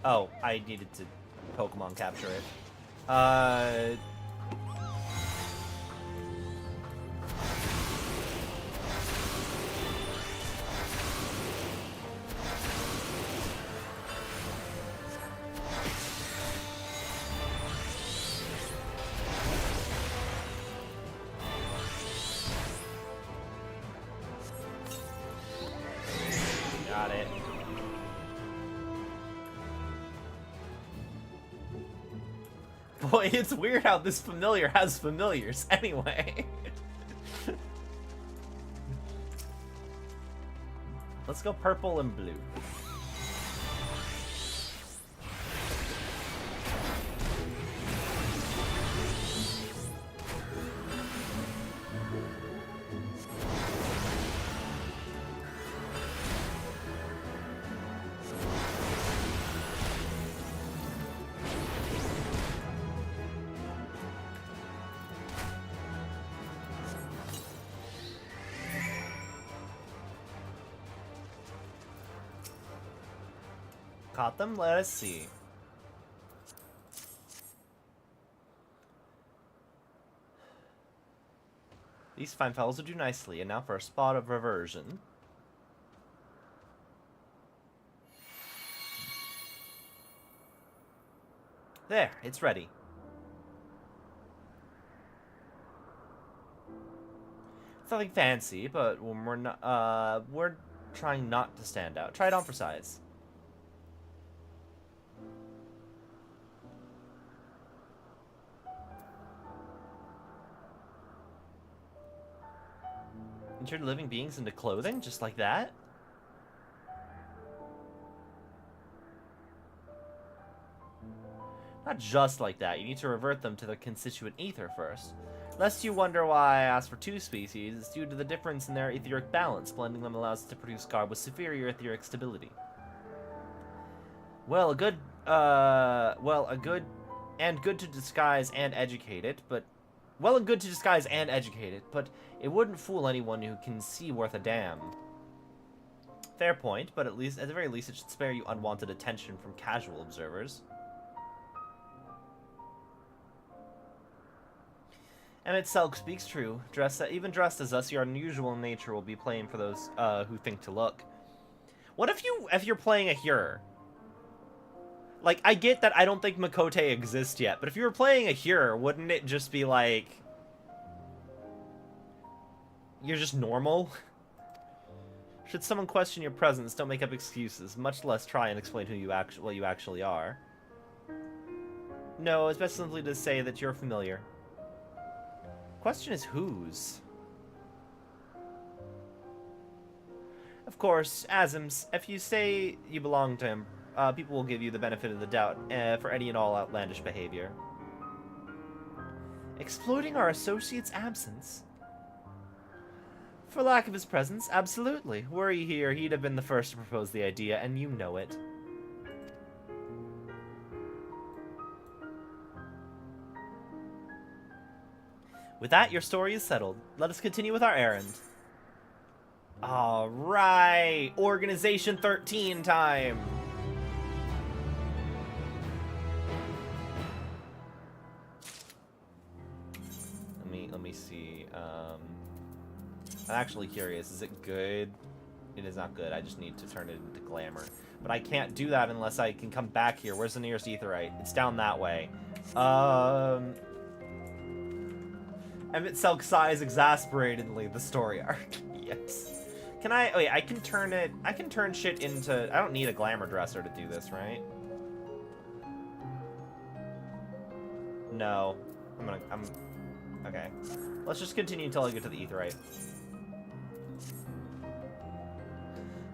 Oh, I needed to Pokemon capture it. Got it. Boy, it's weird how this familiar has familiars anyway. Let's go purple and blue. Caught them? Let us see. These fine fellows will do nicely. And now for a spot of reversion. There, it's ready. It's nothing fancy, but when we're trying not to stand out. Try it on for size. Insert living beings into clothing, just like that? Not just like that. You need to revert them to their constituent ether first. Lest you wonder why I asked for 2 species, it's due to the difference in their etheric balance. Blending them allows us to produce garb with superior etheric stability. Well, good to disguise and educate it, but it wouldn't fool anyone who can see worth a damn. Fair point, but at the very least, it should spare you unwanted attention from casual observers. Emmett Selk speaks true. Even dressed as us, your unusual nature will be plain for those who think to look. What if you're playing a Hur? Like, I get that I don't think Makote exists yet, but if you were playing a Hur, wouldn't it just be like... You're just normal? Should someone question your presence, don't make up excuses, much less try and explain what you actually are. No, it's best simply to say that you're familiar. Question is whose? Of course, Azim's, if you say you belong to him, people will give you the benefit of the doubt for any and all outlandish behavior. Exploiting our associate's absence? For lack of his presence, absolutely. Were he here, he'd have been the first to propose the idea, and you know it. With that, your story is settled. Let us continue with our errand. Alright! Organization 13 time! Let me see. I'm actually curious. Is it good? It is not good. I just need to turn it into glamour. But I can't do that unless I can come back here. Where's the nearest aetherite? It's down that way. Emmett Selk sighs exasperatedly. The story arc. Yes. Can I... Oh, yeah, I can turn it... I can turn shit into... I don't need a glamour dresser to do this, right? No. Okay. Let's just continue until I get to the aetherite.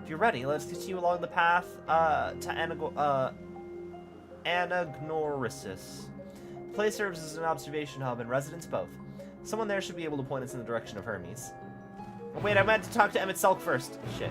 If you're ready, let's continue along the path to Anagnorisis. The place serves as an observation hub and residence both. Someone there should be able to point us in the direction of Hermes. Oh, wait, I meant to talk to Emmett Selk first. Shit.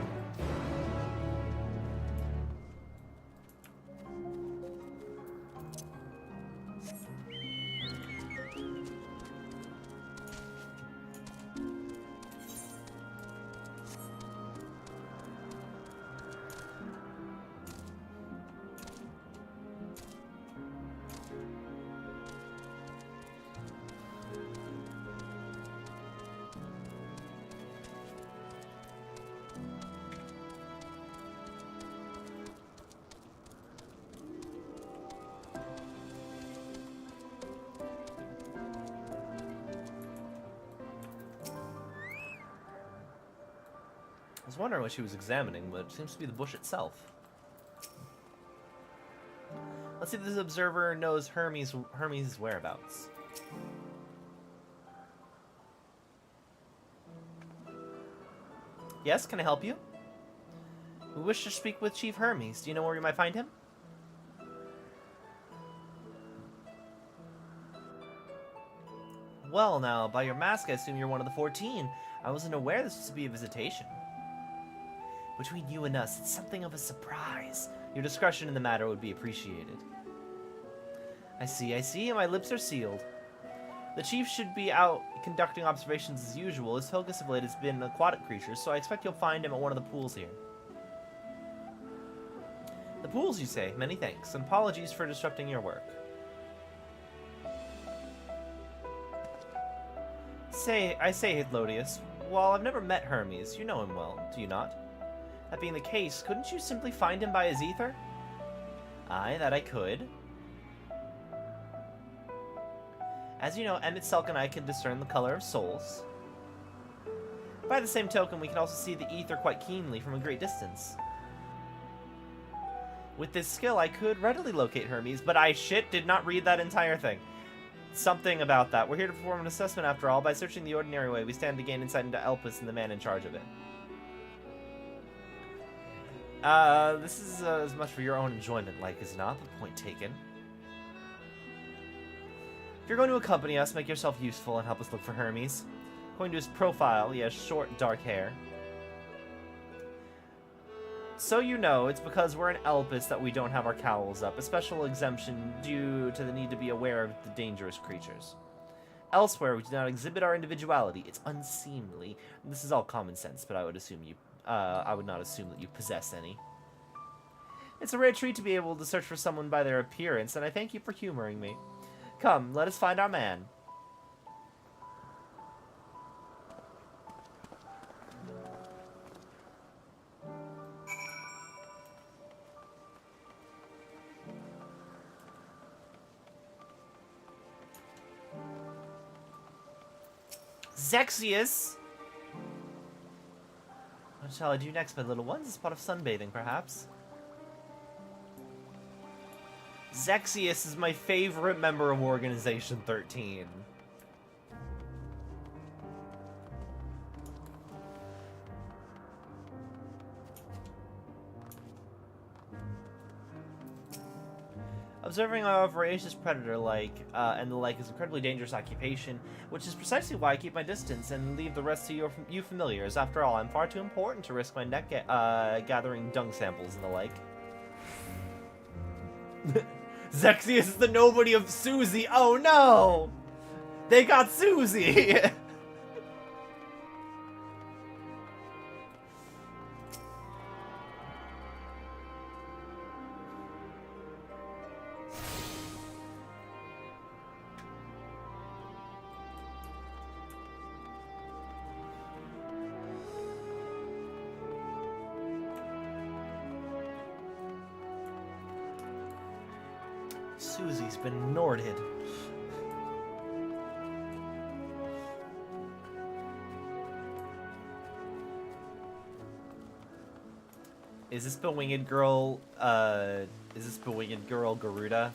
I was wondering what she was examining, but it seems to be the bush itself. Let's see if this observer knows Hermes' whereabouts. Yes, can I help you? We wish to speak with Chief Hermes. Do you know where we might find him? Well, now, by your mask, I assume you're one of the 14. I wasn't aware this was to be a visitation. Between you and us, it's something of a surprise. Your discretion in the matter would be appreciated. I see, and my lips are sealed. The chief should be out conducting observations as usual. His focus of late has been aquatic creatures, so I expect you'll find him at one of the pools here. The pools, you say? Many thanks, and apologies for disrupting your work. I say, Hythlodeus, while I've never met Hermes, you know him well, do you not? That being the case, couldn't you simply find him by his ether? Aye, that I could. As you know, Emmett Selk and I can discern the color of souls. By the same token, we can also see the ether quite keenly from a great distance. With this skill, I could readily locate Hermes, but I did not read that entire thing. Something about that. We're here to perform an assessment after all. By searching the ordinary way, we stand to gain insight into Elpis and the man in charge of it. This is as much for your own enjoyment, is it not? The point taken. If you're going to accompany us, make yourself useful and help us look for Hermes. According to his profile, he has short, dark hair. So you know, it's because we're in Elpis that we don't have our cowls up, a special exemption due to the need to be aware of the dangerous creatures. Elsewhere, we do not exhibit our individuality. It's unseemly. This is all common sense, but I would not assume that you possess any. It's a rare treat to be able to search for someone by their appearance, and I thank you for humoring me. Come, let us find our man. Zexius! What shall I do next, my little ones? A spot of sunbathing, perhaps? Zexius is my favorite member of Organization 13. Observing a voracious predator and the like is an incredibly dangerous occupation, which is precisely why I keep my distance and leave the rest to you familiars. After all, I'm far too important to risk my neck gathering dung samples and the like. Zexius is the nobody of Susie. Oh no! They got Susie! Susie's been Norded. Is this bewinged girl, Garuda?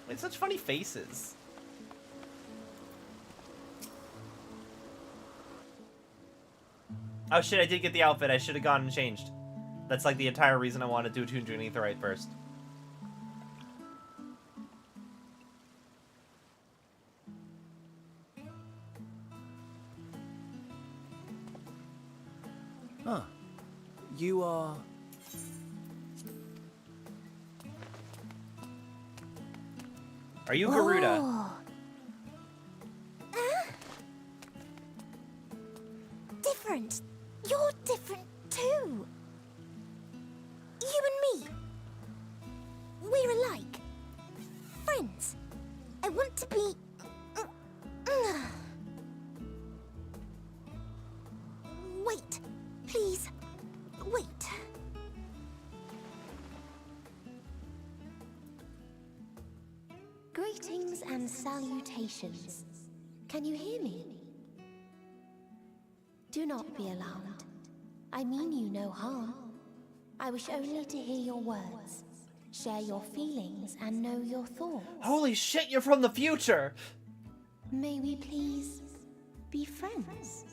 It's such funny faces. Oh shit, I did get the outfit. I should have gone and changed. That's like the entire reason I wanted to do Aetherite first. Huh. You are... Are you Garuda? Oh. Different. You're different too. You and me. We're alike. Friends. I want to be... Wait. Please. Wait. Greetings and salutations. Can you hear me? Do not be alarmed. I mean you no harm. I wish only to hear your words, share your feelings, and know your thoughts. Holy shit, you're from the future! May we please be friends?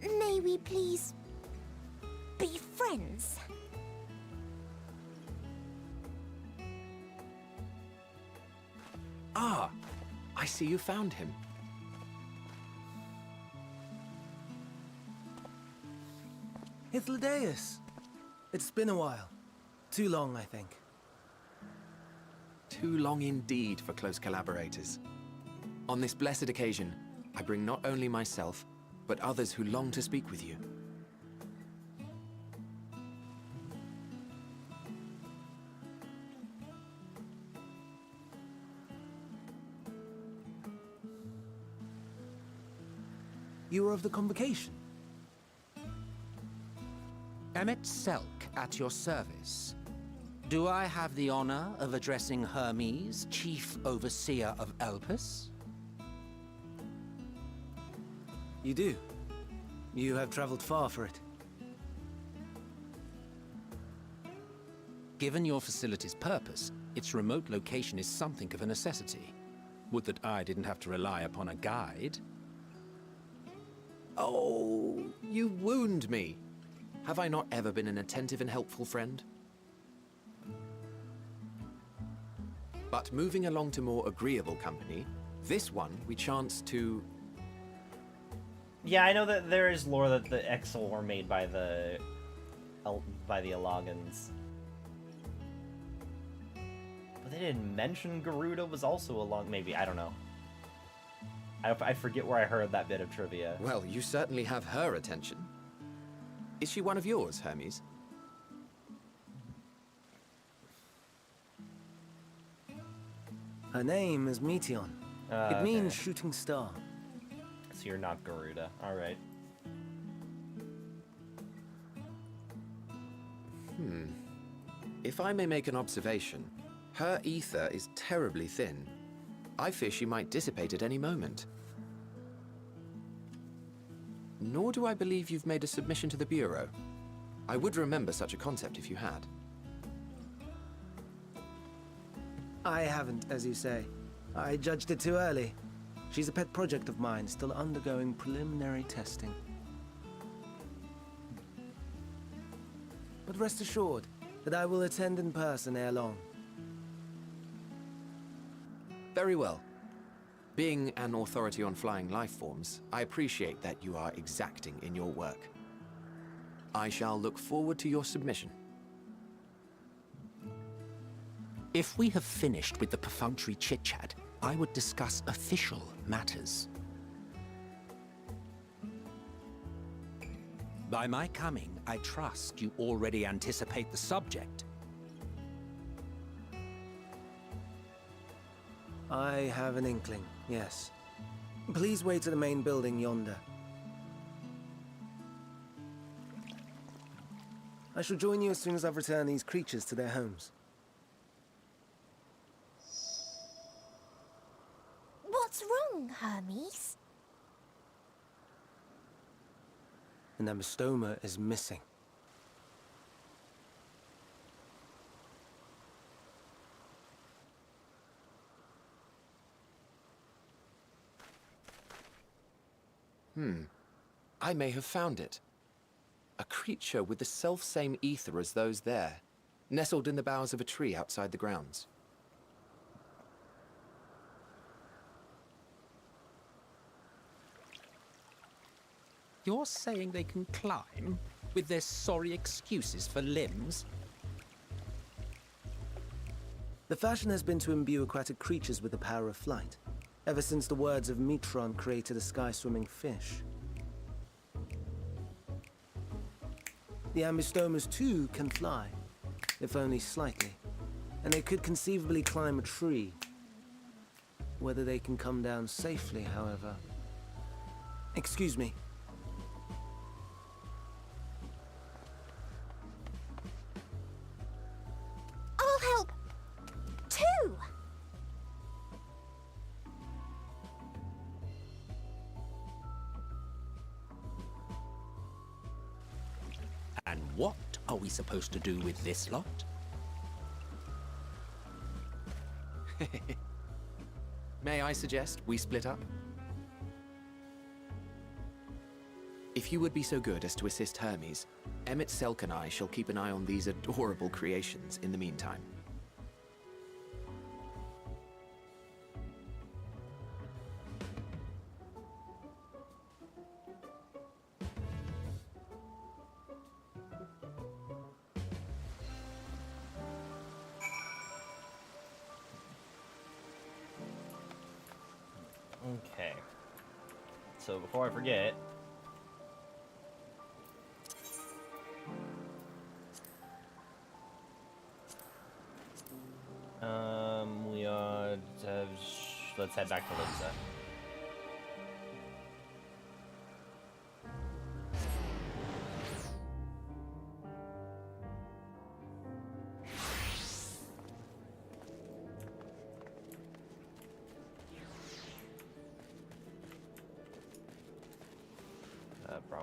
May we please be friends? Ah, I see you found him. It's Ladeus. It's been a while. Too long, I think. Too long indeed for close collaborators. On this blessed occasion, I bring not only myself, but others who long to speak with you. You were of the convocation. Emmett Selk at your service. Do I have the honor of addressing Hermes, Chief Overseer of Elpis? You do. You have traveled far for it. Given your facility's purpose, its remote location is something of a necessity. Would that I didn't have to rely upon a guide. Oh, you wound me. Have I not ever been an attentive and helpful friend? But moving along to more agreeable company, this one we chance to... Yeah, I know that there is lore that the Exil were made by the Alagans. But they didn't mention Garuda was also along. Maybe, I don't know. I forget where I heard that bit of trivia. Well, you certainly have her attention. Is she one of yours, Hermes? Her name is Meteon. It means shooting star. So you're not Garuda. Alright. If I may make an observation, her ether is terribly thin. I fear she might dissipate at any moment. Nor do I believe you've made a submission to the Bureau. I would remember such a concept if you had. I haven't, as you say. I judged it too early. She's a pet project of mine, still undergoing preliminary testing. But rest assured that I will attend in person ere long. Very well. Being an authority on flying life forms, I appreciate that you are exacting in your work. I shall look forward to your submission. If we have finished with the perfunctory chit-chat, I would discuss official matters. By my coming, I trust you already anticipate the subject. I have an inkling, yes. Please wait to the main building yonder. I shall join you as soon as I've returned these creatures to their homes. What's wrong, Hermes? An amystoma is missing. I may have found it. A creature with the self-same ether as those there, nestled in the boughs of a tree outside the grounds. You're saying they can climb, with their sorry excuses for limbs? The fashion has been to imbue aquatic creatures with the power of flight, ever since the words of Metron created a sky-swimming fish. The Amystomas too can fly, if only slightly, and they could conceivably climb a tree. Whether they can come down safely, however... Excuse me. I'll help, too! And what are we supposed to do with this lot? May I suggest we split up? If you would be so good as to assist Hermes, Emmett Selk and I shall keep an eye on these adorable creations in the meantime. Okay. So before I forget... we are... let's head back to Linza.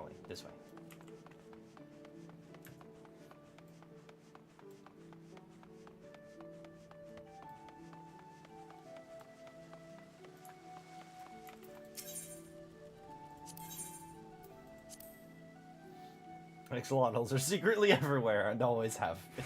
going? This way. Axolotls are secretly everywhere and always have been.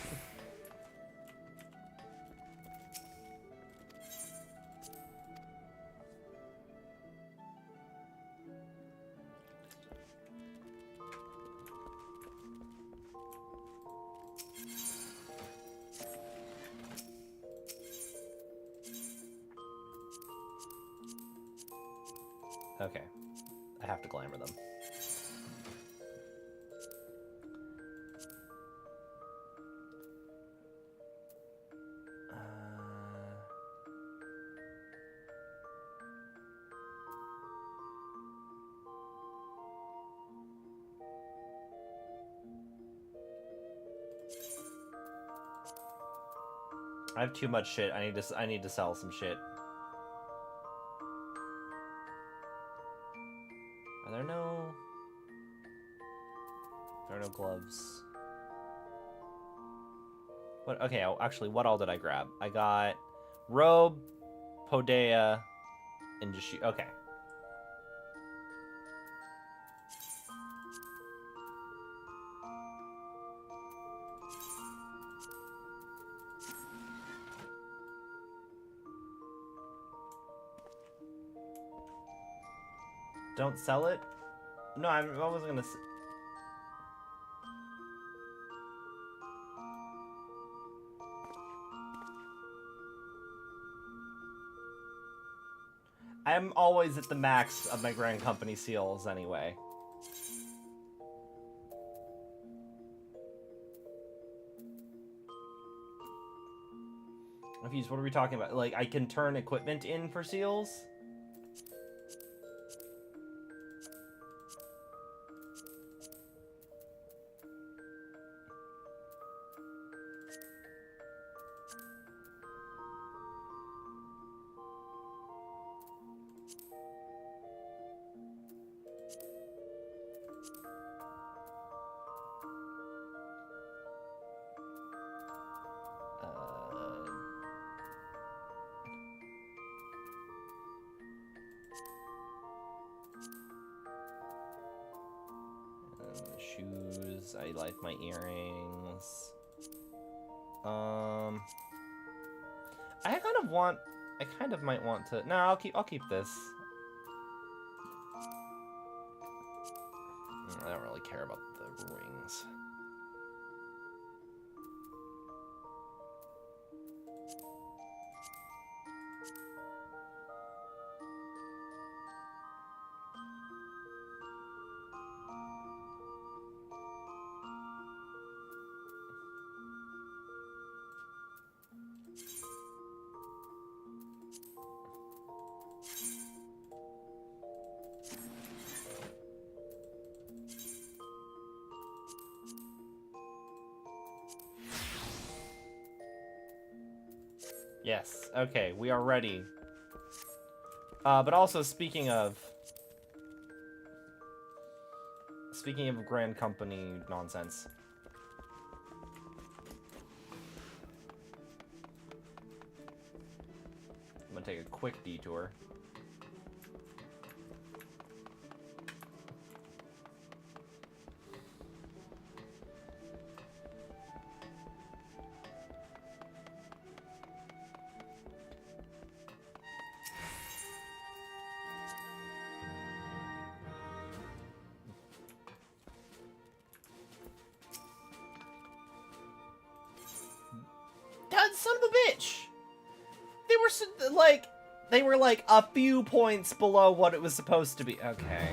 Okay. I have to glamour them. I have too much shit. I need to sell some shit. There are no gloves. What? Okay, actually, what all did I grab? I got robe, podea, and just shoot. Okay. Don't sell it? No, I wasn't gonna. I'm always at the max of my Grand Company seals anyway. Confused, what are we talking about? Like, I can turn equipment in for seals? Shoes. I like my earrings. I kind of might want to. No, I'll keep this. I don't really care about the rings. Yes, okay, we are ready. But also, speaking of Grand Company nonsense. I'm gonna take a quick detour. Son of a bitch! They were like a few points below what it was supposed to be. Okay.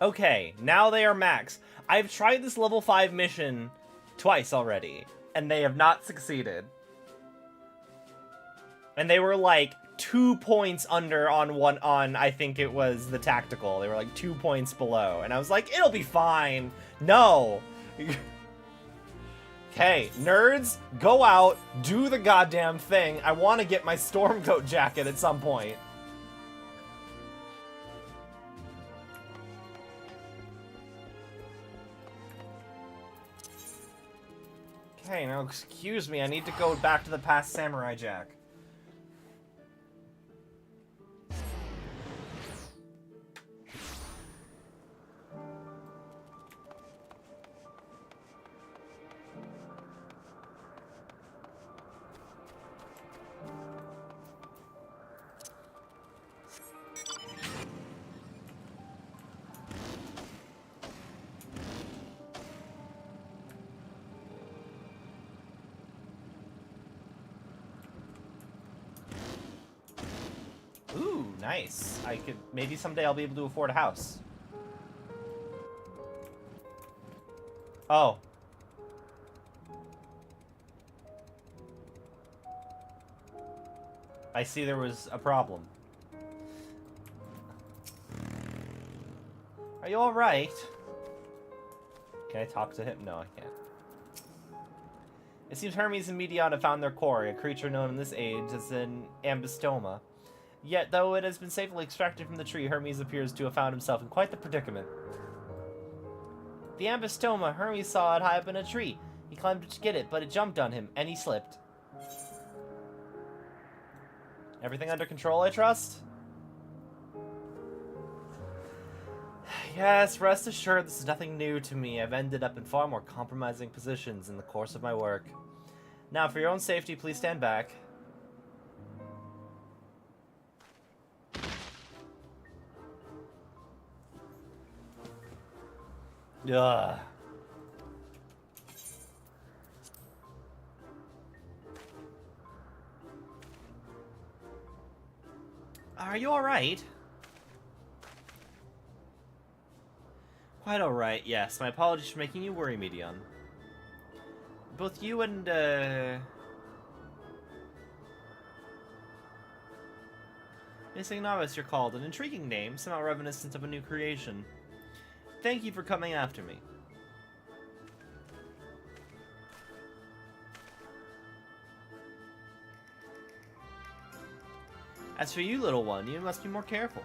Okay, now they are max. I've tried this level 5 mission twice already, and they have not succeeded. And they were like 2 points under on I think it was the tactical. They were like 2 points below. And I was like, it'll be fine. No. Okay, nerds, go out, do the goddamn thing. I want to get my Stormcoat jacket at some point. Okay, now excuse me, I need to go back to the past Samurai Jack. Ooh, nice. Maybe someday I'll be able to afford a house. Oh. I see there was a problem. Are you alright? Can I talk to him? No, I can't. It seems Hermes and Meteon have found their quarry, a creature known in this age as an ambystoma. Yet, though it has been safely extracted from the tree, Hermes appears to have found himself in quite the predicament. The ambystoma, Hermes saw it high up in a tree. He climbed to get it, but it jumped on him, and he slipped. Everything under control, I trust? Yes, rest assured this is nothing new to me. I've ended up in far more compromising positions in the course of my work. Now, for your own safety, please stand back. Ugh. Are you alright? Quite alright, yes. My apologies for making you worry, Meteon. Both you and, Missing Novice, you're called. An intriguing name, somehow reminiscent of a new creation. Thank you for coming after me. As for you, little one, you must be more careful.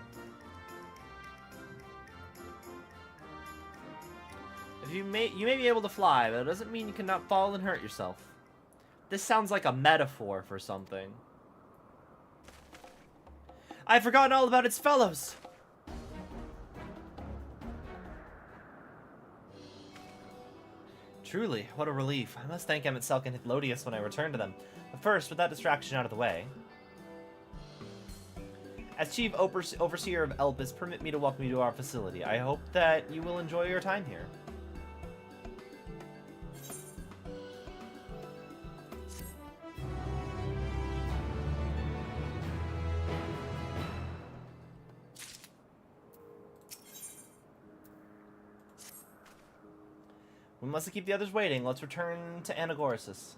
You may be able to fly, but it doesn't mean you cannot fall and hurt yourself. This sounds like a metaphor for something. I've forgotten all about its fellows! Truly, what a relief. I must thank Emmett Selk and Hithlodius when I return to them. But first, with that distraction out of the way... As Chief Overseer of Elpis, permit me to welcome you to our facility. I hope that you will enjoy your time here. We mustn't keep the others waiting. Let's return to Anagorasis.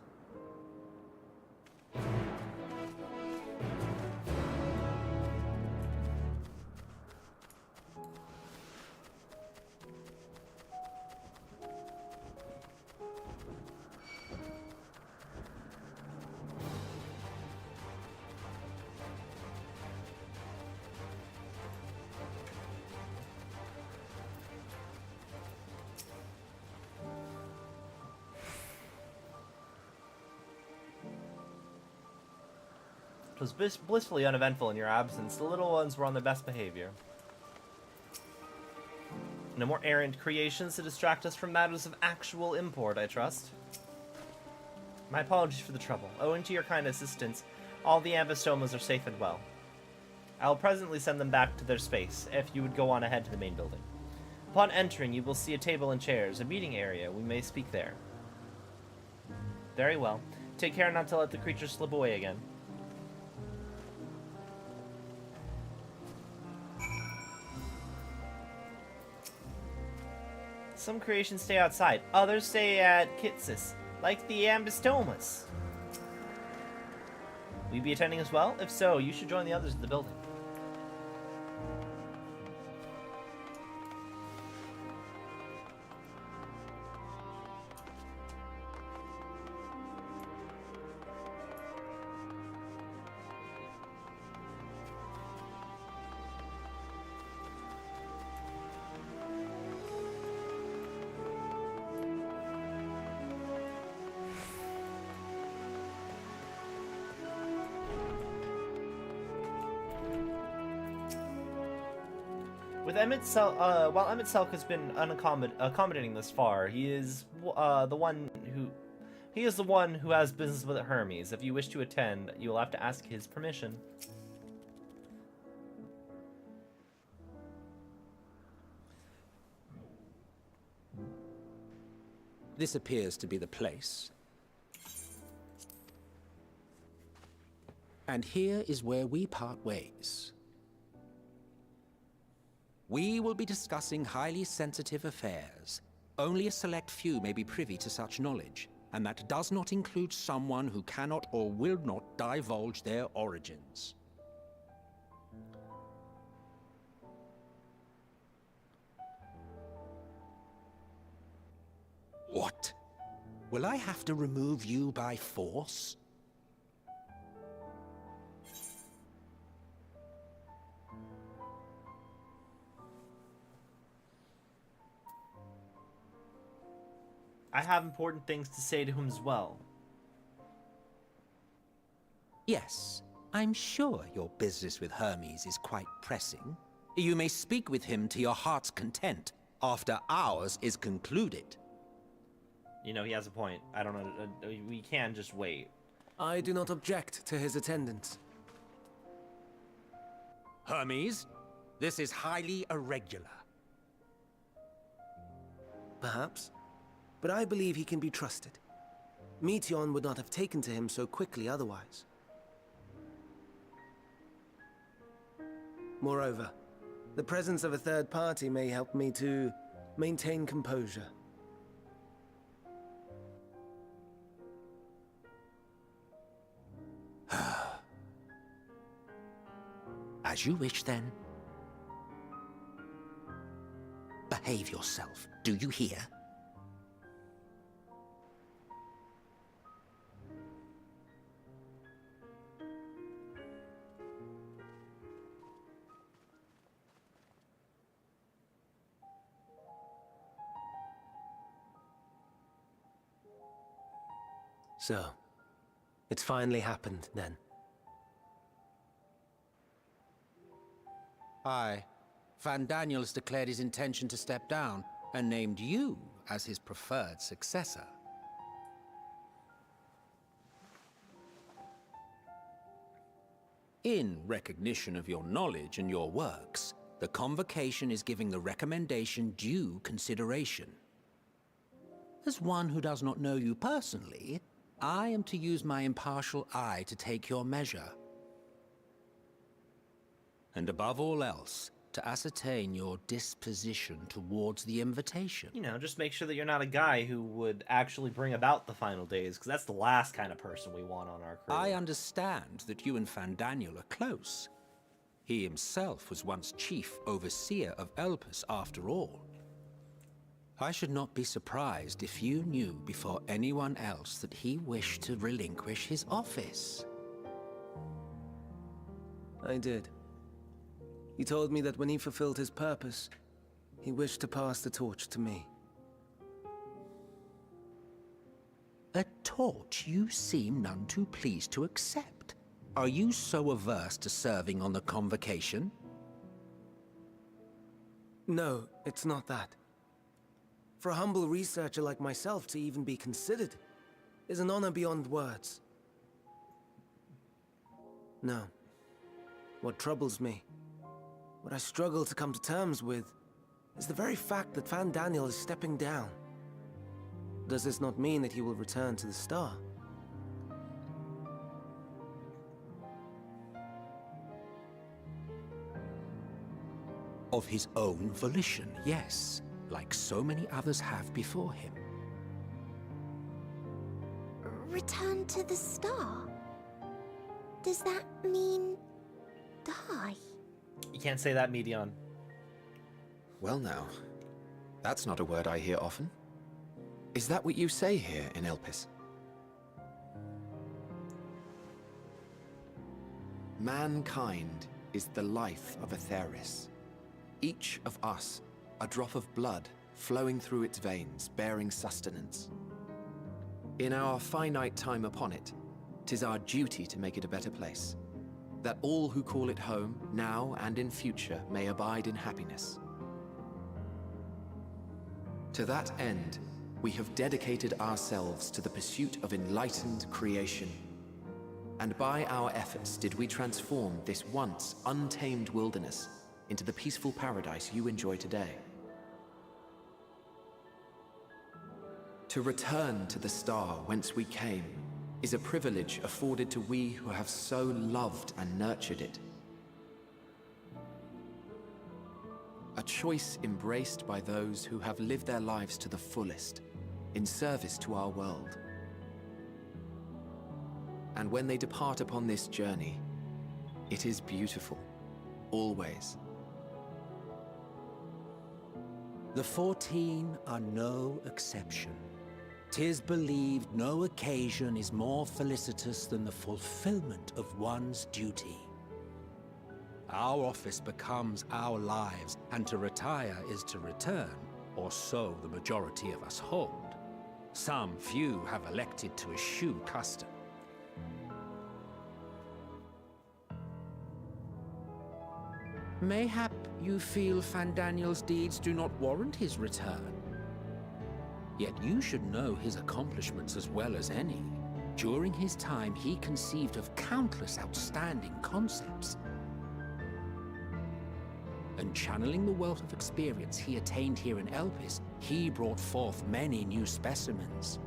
It was blissfully uneventful in your absence. The little ones were on their best behavior. No more errant creations to distract us from matters of actual import, I trust. My apologies for the trouble. Owing to your kind assistance, all the ambystomas are safe and well. I will presently send them back to their space, if you would go on ahead to the main building. Upon entering, you will see a table and chairs, a meeting area. We may speak there. Very well. Take care not to let the creatures slip away again. Some creations stay outside, others stay at Kitsis, like the ambystomas. Will you be attending as well? If so, you should join the others in the building. With while Emmett Selk has been accommodating thus far, he is the one who has business with Hermes. If you wish to attend, you will have to ask his permission. This appears to be the place. And here is where we part ways. We will be discussing highly sensitive affairs. Only a select few may be privy to such knowledge, and that does not include someone who cannot or will not divulge their origins. What? Will I have to remove you by force? I have important things to say to him as well. Yes, I'm sure your business with Hermes is quite pressing. You may speak with him to your heart's content after ours is concluded. You know, he has a point. I don't know. We can just wait. I do not object to his attendance. Hermes, this is highly irregular. Perhaps. But I believe he can be trusted. Meteion would not have taken to him so quickly otherwise. Moreover, the presence of a third party may help me to maintain composure. As you wish, then. Behave yourself, do you hear? So, it's finally happened, then. Aye. Van Daniels declared his intention to step down, and named you as his preferred successor. In recognition of your knowledge and your works, the Convocation is giving the recommendation due consideration. As one who does not know you personally, I am to use my impartial eye to take your measure. And above all else, to ascertain your disposition towards the invitation. You know, just make sure that you're not a guy who would actually bring about the final days, because that's the last kind of person we want on our crew. I understand that you and Van Daniel are close. He himself was once chief overseer of Elpis, after all. I should not be surprised if you knew before anyone else that he wished to relinquish his office. I did. He told me that when he fulfilled his purpose, he wished to pass the torch to me. A torch you seem none too pleased to accept. Are you so averse to serving on the Convocation? No, it's not that. For a humble researcher like myself to even be considered is an honor beyond words. No. What troubles me, what I struggle to come to terms with, is the very fact that Van Daniel is stepping down. Does this not mean that he will return to the Star? Of his own volition, yes, like so many others have before him. Return to the Star? Does that mean die? You can't say that, Meteion. Well now, that's not a word I hear often. Is that what you say here in Elpis? Mankind is the life of Aetheris. Each of us, a drop of blood flowing through its veins, bearing sustenance. In our finite time upon it, 'tis our duty to make it a better place. that all who call it home, now and in future, may abide in happiness. To that end, we have dedicated ourselves to the pursuit of enlightened creation. And by our efforts did we transform this once untamed wilderness into the peaceful paradise you enjoy today. To return to the star whence we came is a privilege afforded to we who have so loved and nurtured it. A choice embraced by those who have lived their lives to the fullest, in service to our world. And when they depart upon this journey, it is beautiful, always. The 14 are no exception. 'Tis believed no occasion is more felicitous than the fulfillment of one's duty. Our office becomes our lives, and to retire is to return, or so the majority of us hold. Some few have elected to eschew custom. Mayhap you feel Fandaniel's deeds do not warrant his return. Yet you should know his accomplishments as well as any. During his time, he conceived of countless outstanding concepts. And channeling the wealth of experience he attained here in Elpis, he brought forth many new specimens.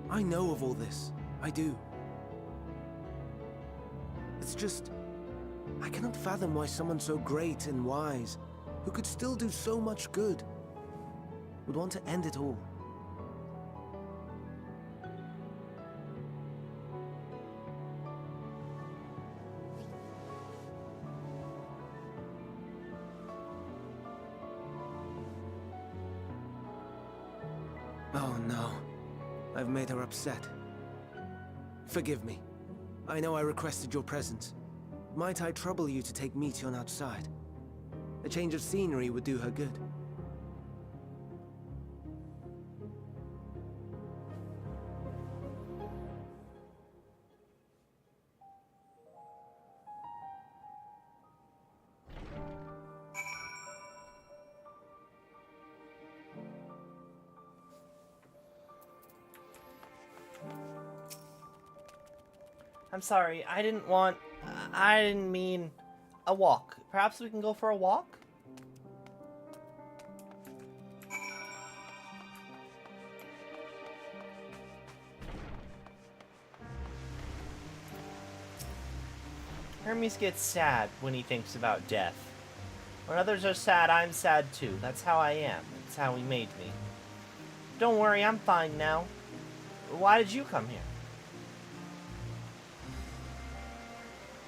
I know of all this. I do. It's just, I cannot fathom why someone so great and wise, who could still do so much good, would want to end it all. Oh no, I've made her upset. Forgive me. I know I requested your presence. Might I trouble you to take Meteion outside? A change of scenery would do her good. I'm sorry, I didn't mean a walk. Perhaps we can go for a walk? Hermes gets sad when he thinks about death. When others are sad, I'm sad too. That's how I am. That's how he made me. Don't worry, I'm fine now. Why did you come here?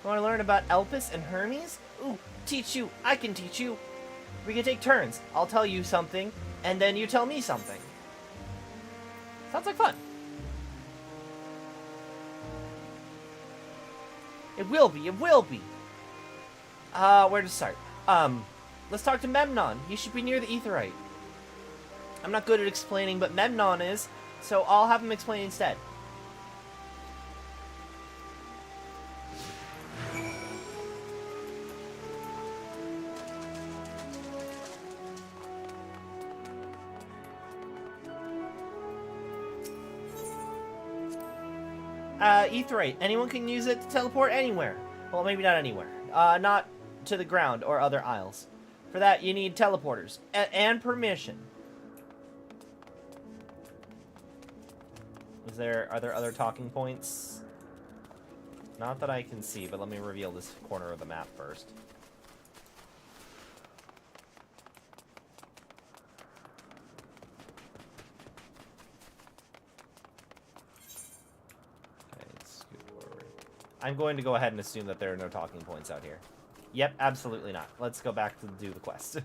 You want to learn about Elpis and Hermes? Ooh, teach you. I can teach you. We can take turns. I'll tell you something, and then you tell me something. Sounds like fun. It will be. It will be. Where to start? Let's talk to Memnon. He should be near the Aetheryte. I'm not good at explaining, but Memnon is, so I'll have him explain instead. Aetheryte. Anyone can use it to teleport anywhere. Well, maybe not anywhere. Not to the ground or other isles. For that, you need teleporters. And permission. Are there other talking points? Not that I can see, but let me reveal this corner of the map first. I'm going to go ahead and assume that there are no talking points out here. Yep, absolutely not. Let's go back to do the quest.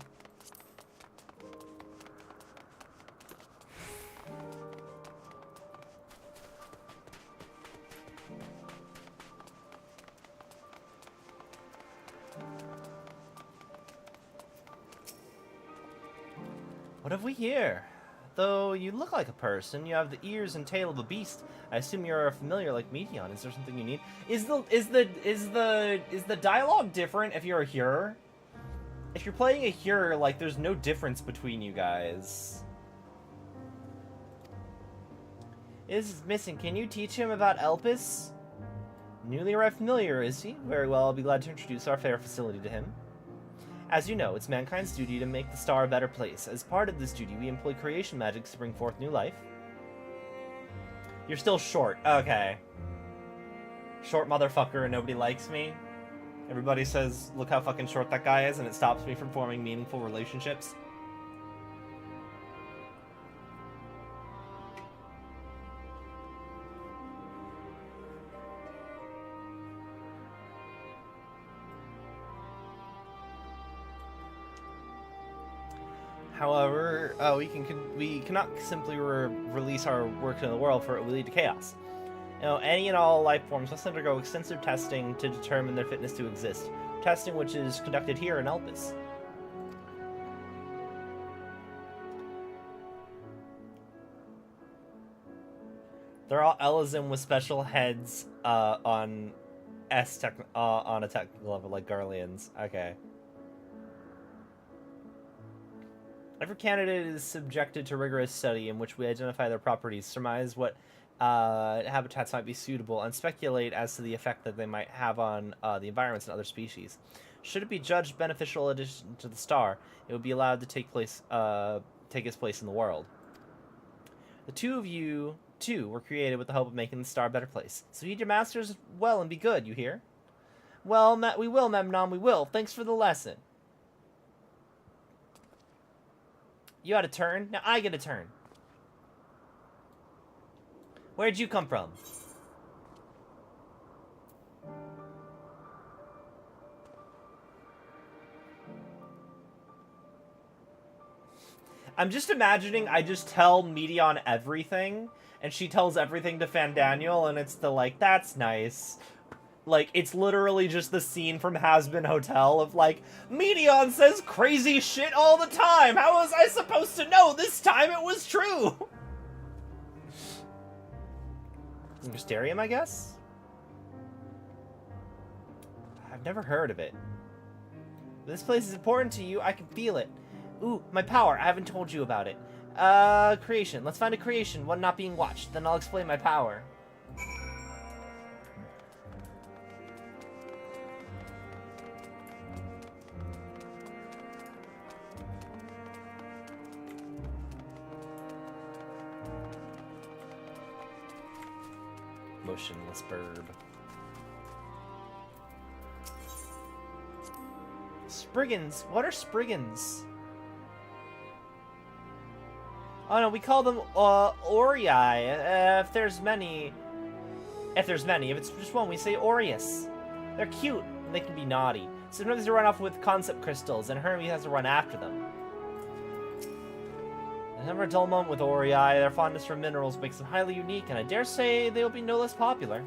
What have we here? Though you look like a person, you have the ears and tail of a beast. I assume you're familiar like Meteon. Is there something you need? Is the dialogue different if you're a Hearer? If you're playing a Hearer, like, there's no difference between you guys. Is missing. Can you teach him about Elpis? Newly arrived familiar, is he? Very well, I'll be glad to introduce our fair facility to him. As you know, it's mankind's duty to make the star a better place. As part of this duty, we employ creation magics to bring forth new life. You're still short. Okay. Short motherfucker and nobody likes me. Everybody says, look how fucking short that guy is, and it stops me from forming meaningful relationships. However, we cannot simply release our work into the world, for it will lead to chaos. You know, any and all life forms must undergo extensive testing to determine their fitness to exist. Testing which is conducted here in Elpis. They're all Elizim with special heads on a technical level, like Garleans. Okay. Every candidate is subjected to rigorous study in which we identify their properties, surmise what habitats might be suitable, and speculate as to the effect that they might have on the environments and other species. Should it be judged beneficial addition to the star, it would be allowed to take its place in the world. The two of you, too, were created with the hope of making the star a better place. So heed your masters well and be good, you hear? Well, we will, Memnon, we will. Thanks for the lesson. You had a turn, now I get a turn. Where'd you come from? I'm just imagining I just tell Meteon everything, and she tells everything to Fandaniel, and it's the, like, that's nice. Like, it's literally just the scene from Hazbin Hotel of, like, Meteon says crazy shit all the time! How was I supposed to know this time it was true? Mysterium, I guess? I've never heard of it. This place is important to you, I can feel it. Ooh, my power, I haven't told you about it. Creation. Let's find a creation, one not being watched, then I'll explain my power. Motionless bird. Spriggans? What are Spriggans? Oh no, we call them Orii. If there's many. If it's just one, we say Aureus. They're cute, and they can be naughty. Sometimes they run off with concept crystals, and Hermes has to run after them. Never a dull moment with Orii. Their fondness for minerals makes them highly unique, and I dare say they will be no less popular.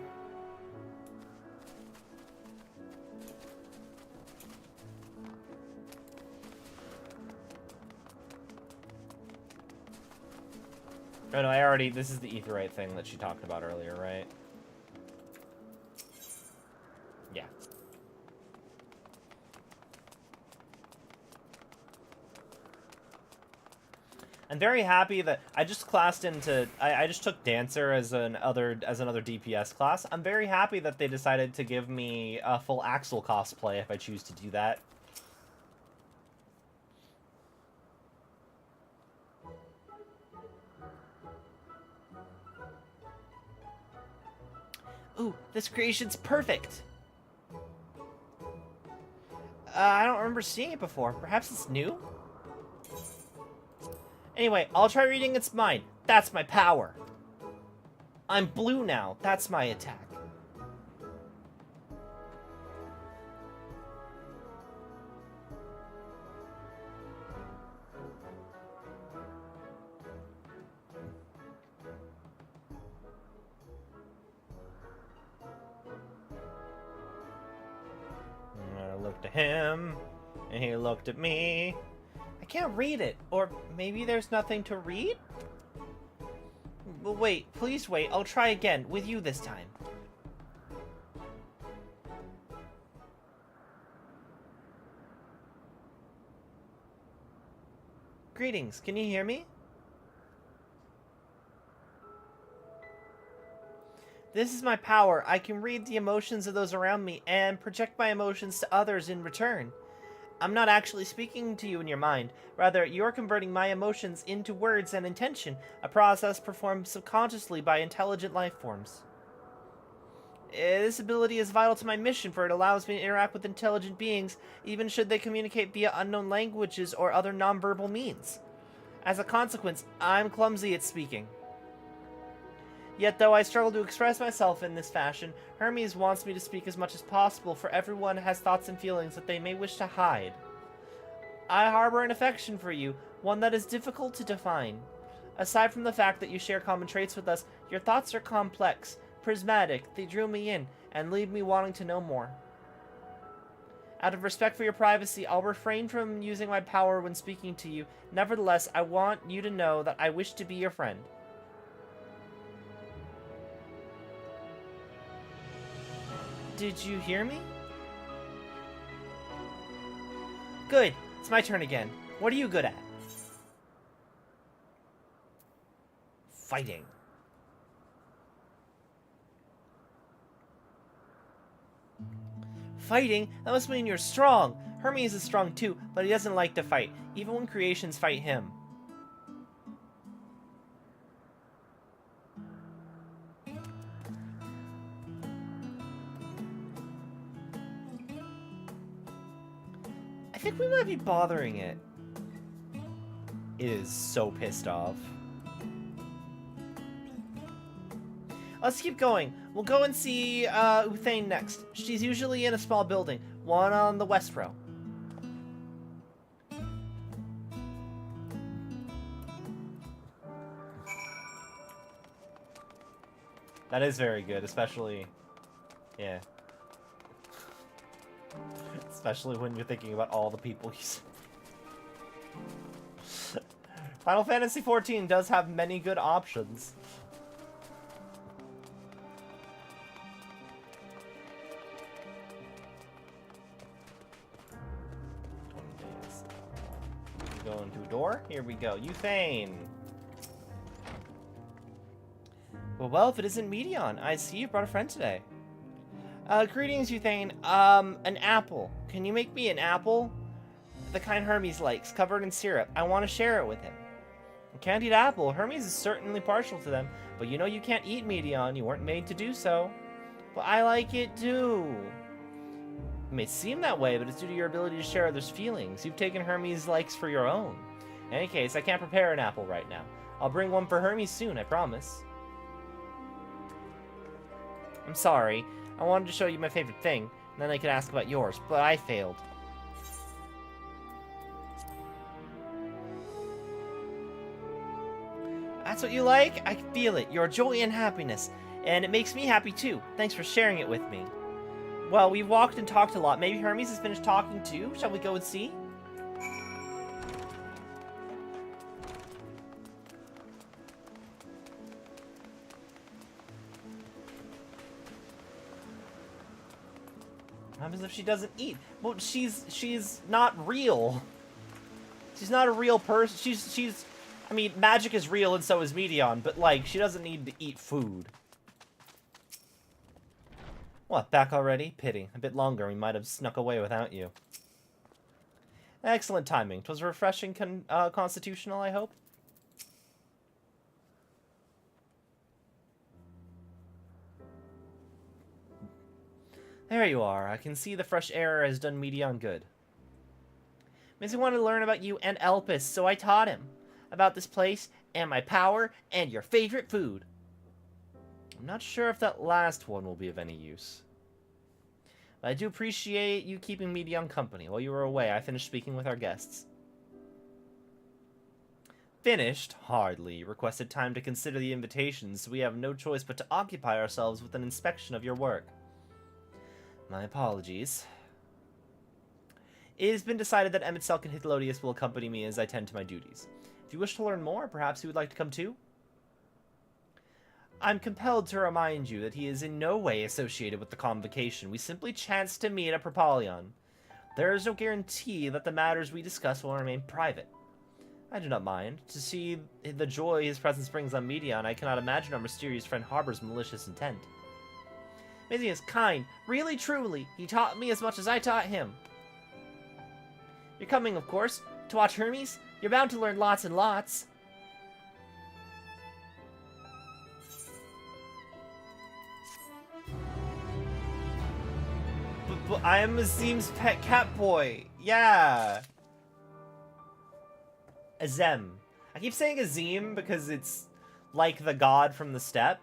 Oh no, this is the aetheryte thing that she talked about earlier, right? Yeah. I'm very happy that I just classed into. I just took Dancer as another DPS class. I'm very happy that they decided to give me a full Axel cosplay if I choose to do that. Ooh, this creation's perfect. I don't remember seeing it before. Perhaps it's new? Anyway, I'll try reading its mind. That's my power. I'm blue now. That's my attack. I looked at him, and he looked at me. I can't read it. Or maybe there's nothing to read? Well, wait. Please wait. I'll try again. With you this time. Greetings. Can you hear me? This is my power. I can read the emotions of those around me and project my emotions to others in return. I'm not actually speaking to you in your mind. Rather, you're converting my emotions into words and intention, a process performed subconsciously by intelligent life forms. This ability is vital to my mission, for it allows me to interact with intelligent beings, even should they communicate via unknown languages or other nonverbal means. As a consequence, I'm clumsy at speaking. Yet, though I struggle to express myself in this fashion, Hermes wants me to speak as much as possible, for everyone has thoughts and feelings that they may wish to hide. I harbor an affection for you, one that is difficult to define. Aside from the fact that you share common traits with us, your thoughts are complex, prismatic, they drew me in, and leave me wanting to know more. Out of respect for your privacy, I'll refrain from using my power when speaking to you. Nevertheless, I want you to know that I wish to be your friend. Did you hear me? Good. It's my turn again. What are you good at? Fighting. Fighting? That must mean you're strong. Hermes is strong too, but he doesn't like to fight, even when creations fight him. I think we might be bothering it. It is so pissed off. Let's keep going. We'll go and see Uthane next. She's usually in a small building, one on the west row. That is very good, especially... yeah. Especially when you're thinking about all the people you see. Final Fantasy XIV does have many good options. Go into a door. Here we go. Euthane. Well, if it isn't Medion, I see you brought a friend today. Greetings, Euthane. An apple. Can you make me an apple? The kind Hermes likes, covered in syrup. I want to share it with him. A candied apple. Hermes is certainly partial to them, but you know you can't eat Medion. You weren't made to do so. But I like it too. It may seem that way, but it's due to your ability to share others' feelings. You've taken Hermes' likes for your own. In any case, I can't prepare an apple right now. I'll bring one for Hermes soon, I promise. I'm sorry. I wanted to show you my favorite thing, and then I could ask about yours, but I failed. That's what you like? I can feel it. Your joy and happiness. And it makes me happy too. Thanks for sharing it with me. Well, we've walked and talked a lot. Maybe Hermes has finished talking too? Shall we go and see? What happens if she doesn't eat? Well, she's not real. She's not a real person. She's I mean, magic is real and so is Medion, but like, she doesn't need to eat food. What, back already? Pity. A bit longer, we might have snuck away without you. Excellent timing. 'Twas refreshing constitutional, I hope? There you are. I can see the fresh air has done Medion good. Missy wanted to learn about you and Elpis, so I taught him about this place, and my power, and your favorite food. I'm not sure if that last one will be of any use. But I do appreciate you keeping Medion company. While you were away, I finished speaking with our guests. Finished? Hardly. You requested time to consider the invitations, so we have no choice but to occupy ourselves with an inspection of your work. My apologies. It has been decided that Emmett Selk and Hithlodius will accompany me as I tend to my duties. If you wish to learn more, perhaps you would like to come too? I'm compelled to remind you that he is in no way associated with the convocation. We simply chanced to meet at Propalion. There is no guarantee that the matters we discuss will remain private. I do not mind. To see the joy his presence brings on Medion, I cannot imagine our mysterious friend harbors malicious intent. Mizzy is kind, really truly. He taught me as much as I taught him. You're coming, of course, to watch Hermes? You're bound to learn lots and lots. But I am Azim's pet cat boy. Yeah. Azem. I keep saying Azim because it's like the god from the steppe,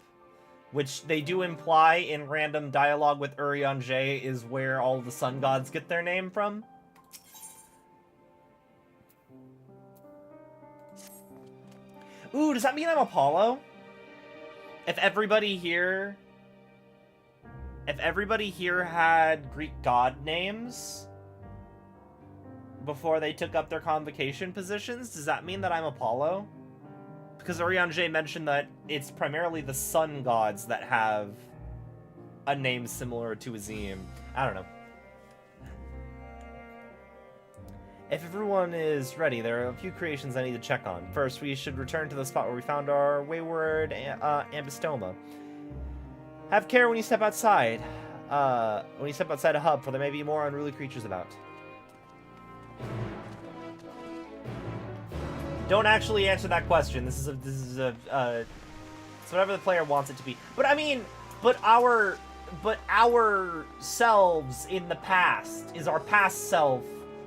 which they do imply in random dialogue with Eorzea is where all the sun gods get their name from. Ooh, does that mean I'm Apollo? If everybody here had Greek god names before they took up their convocation positions, does that mean that I'm Apollo? Because Eorzea mentioned that it's primarily the sun gods that have a name similar to Azim. I don't know. If everyone is ready, there are a few creations I need to check on. First, we should return to the spot where we found our wayward ambystoma. Have care when you step outside. When you step outside a hub, for there may be more unruly creatures about. Don't actually answer that question. This is a it's whatever the player wants it to be. But I mean, but our selves in the past is our past self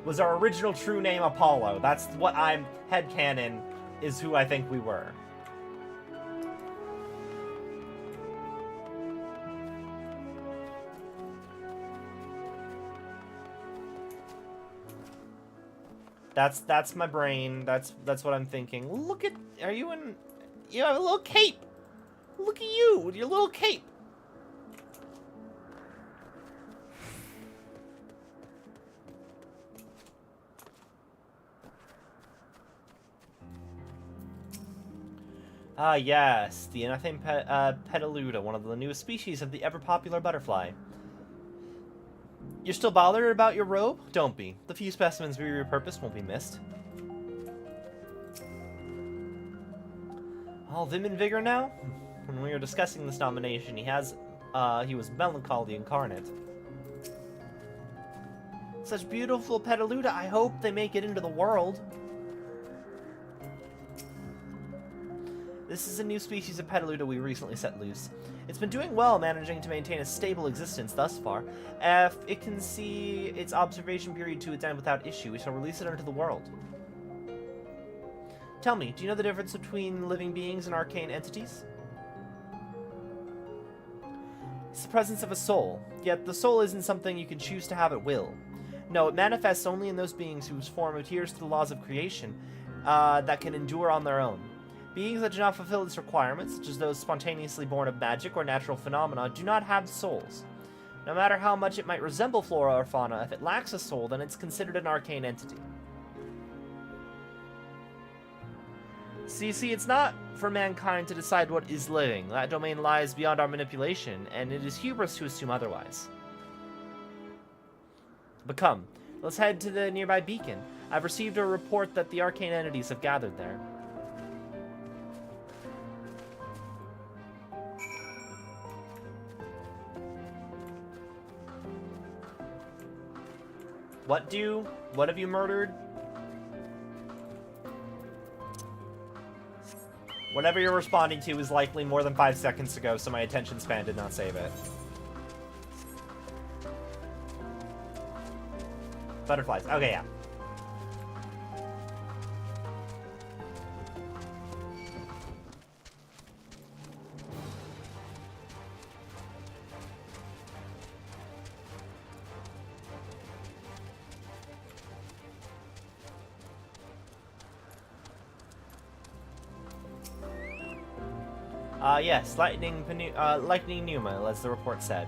was our original true name Apollo. That's what I'm headcanon is who I think we were. That's my brain. That's what I'm thinking. Look at, are you in, you have a little cape. Look at you with your little cape. Ah, yes, the Anathame Petaluda, one of the newest species of the ever-popular butterfly. You're still bothered about your robe? Don't be. The few specimens we repurposed won't be missed. All vim and vigor now? When we were discussing this nomination, he was melancholy incarnate. Such beautiful Petaluda, I hope they make it into the world. This is a new species of Petaluda we recently set loose. It's been doing well, managing to maintain a stable existence thus far. If it can see its observation period to its end without issue, we shall release it into the world. Tell me, do you know the difference between living beings and arcane entities? It's the presence of a soul, yet the soul isn't something you can choose to have at will. No, it manifests only in those beings whose form adheres to the laws of creation that can endure on their own. Beings that do not fulfill its requirements, such as those spontaneously born of magic or natural phenomena, do not have souls. No matter how much it might resemble flora or fauna, if it lacks a soul, then it's considered an arcane entity. So you see, it's not for mankind to decide what is living. That domain lies beyond our manipulation, and it is hubris to assume otherwise. But come, let's head to the nearby beacon. I've received a report that the arcane entities have gathered there. What have you murdered? Whatever you're responding to is likely more than 5 seconds ago, so my attention span did not save it. Butterflies. Okay, yeah. Yes, lightning pneuma, as the report said.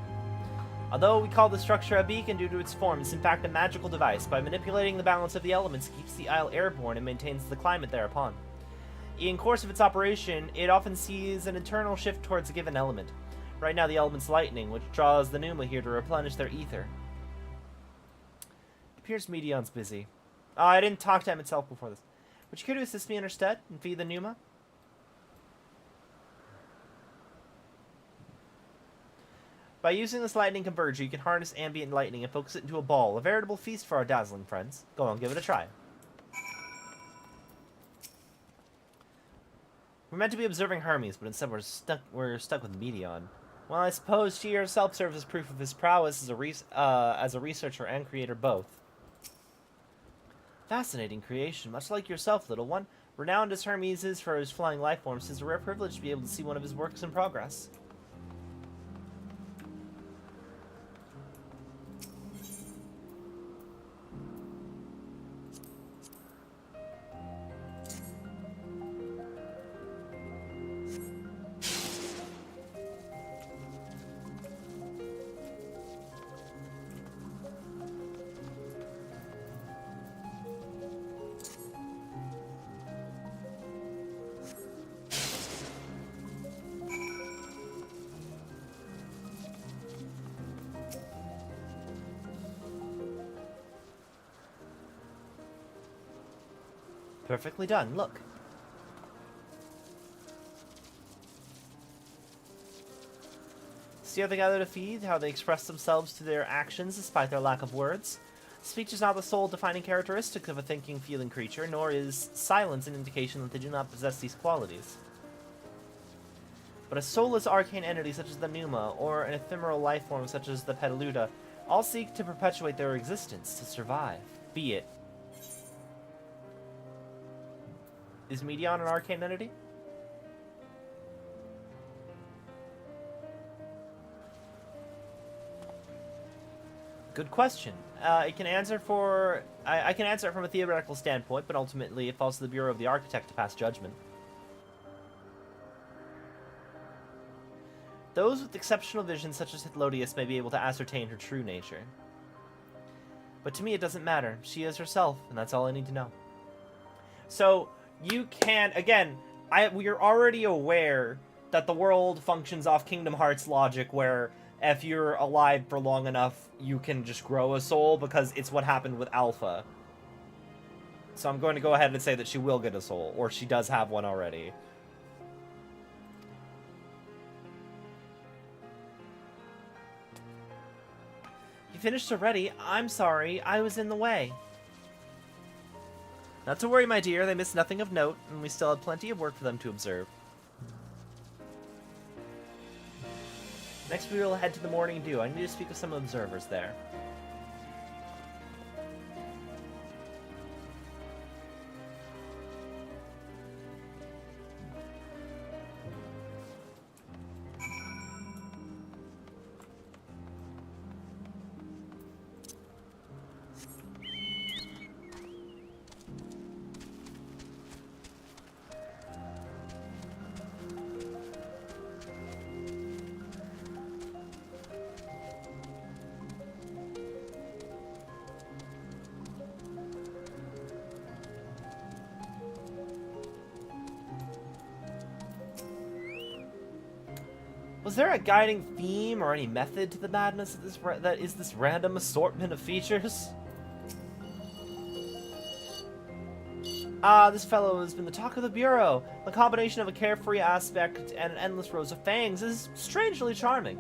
Although we call the structure a beacon due to its form, it's in fact a magical device. By manipulating the balance of the elements, it keeps the isle airborne and maintains the climate thereupon. In course of its operation, it often sees an internal shift towards a given element. Right now, the element's lightning, which draws the Pneuma here to replenish their ether. It appears Medion's busy. Oh, I didn't talk to him itself before this. Would you care to assist me in her stead and feed the Pneuma? By using this lightning converger, you can harness ambient lightning and focus it into a ball. A veritable feast for our dazzling friends. Go on, give it a try. We're meant to be observing Hermes, but instead we're stuck with Medion. Well, I suppose she herself serves as proof of his prowess as a researcher and creator both. Fascinating creation, much like yourself, little one. Renowned as Hermes is for his flying life forms, it's a rare privilege to be able to see one of his works in progress. Perfectly done, look. See how they gather to feed, how they express themselves through their actions despite their lack of words? Speech is not the sole defining characteristic of a thinking, feeling creature, nor is silence an indication that they do not possess these qualities. But a soulless arcane entity such as the Pneuma, or an ephemeral life form such as the Petaluda, all seek to perpetuate their existence, to survive. Be it. Is Medion an arcane entity? Good question. It can answer for... I can answer it from a theoretical standpoint, but ultimately it falls to the Bureau of the Architect to pass judgment. Those with exceptional vision, such as Hythlodius, may be able to ascertain her true nature. But to me it doesn't matter. She is herself, and that's all I need to know. So... you can, again, we're already aware that the world functions off Kingdom Hearts logic where if you're alive for long enough, you can just grow a soul because it's what happened with Alpha. So I'm going to go ahead and say that she will get a soul, or she does have one already. You finished already? I'm sorry, I was in the way. Not to worry, my dear, they missed nothing of note, and we still had plenty of work for them to observe. Next we will head to the Morning Dew. I need to speak with some observers there. Was there a guiding theme or any method to the madness of this random assortment of features? Ah, this fellow has been the talk of the Bureau. The combination of a carefree aspect and an endless rows of fangs is strangely charming.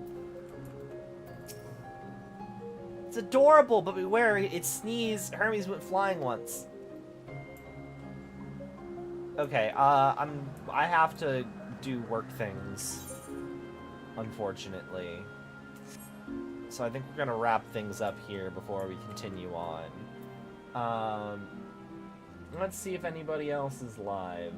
It's adorable, but beware, it sneezed. Hermes went flying once. Okay, I have to do work things. Unfortunately. So I think we're gonna wrap things up here before we continue on. Let's see if anybody else is live.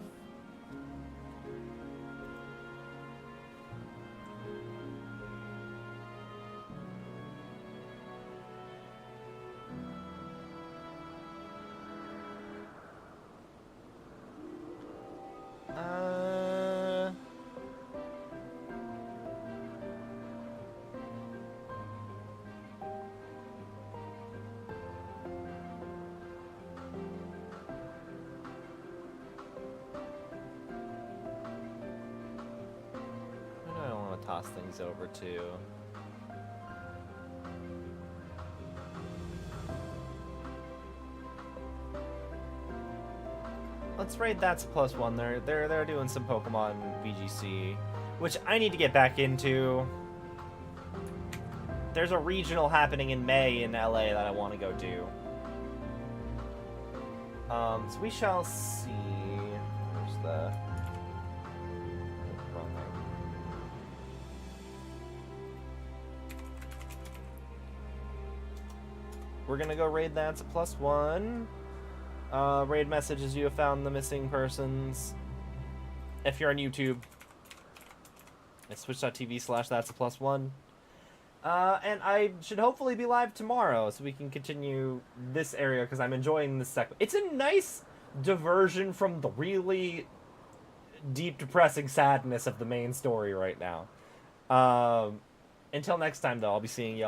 pass things over to. Let's raid That's a +1. They're doing some Pokemon VGC, which I need to get back into. There's a regional happening in May in LA that I want to go do. So we shall see. Where's the wrong thing? We're gonna go raid That's a +1. Raid messages, you have found the missing persons. If you're on YouTube, it's twitch.tv/That's a +1. And I should hopefully be live tomorrow so we can continue this area because I'm enjoying this segment. It's a nice diversion from the really deep, depressing sadness of the main story right now. Until next time, though, I'll be seeing you.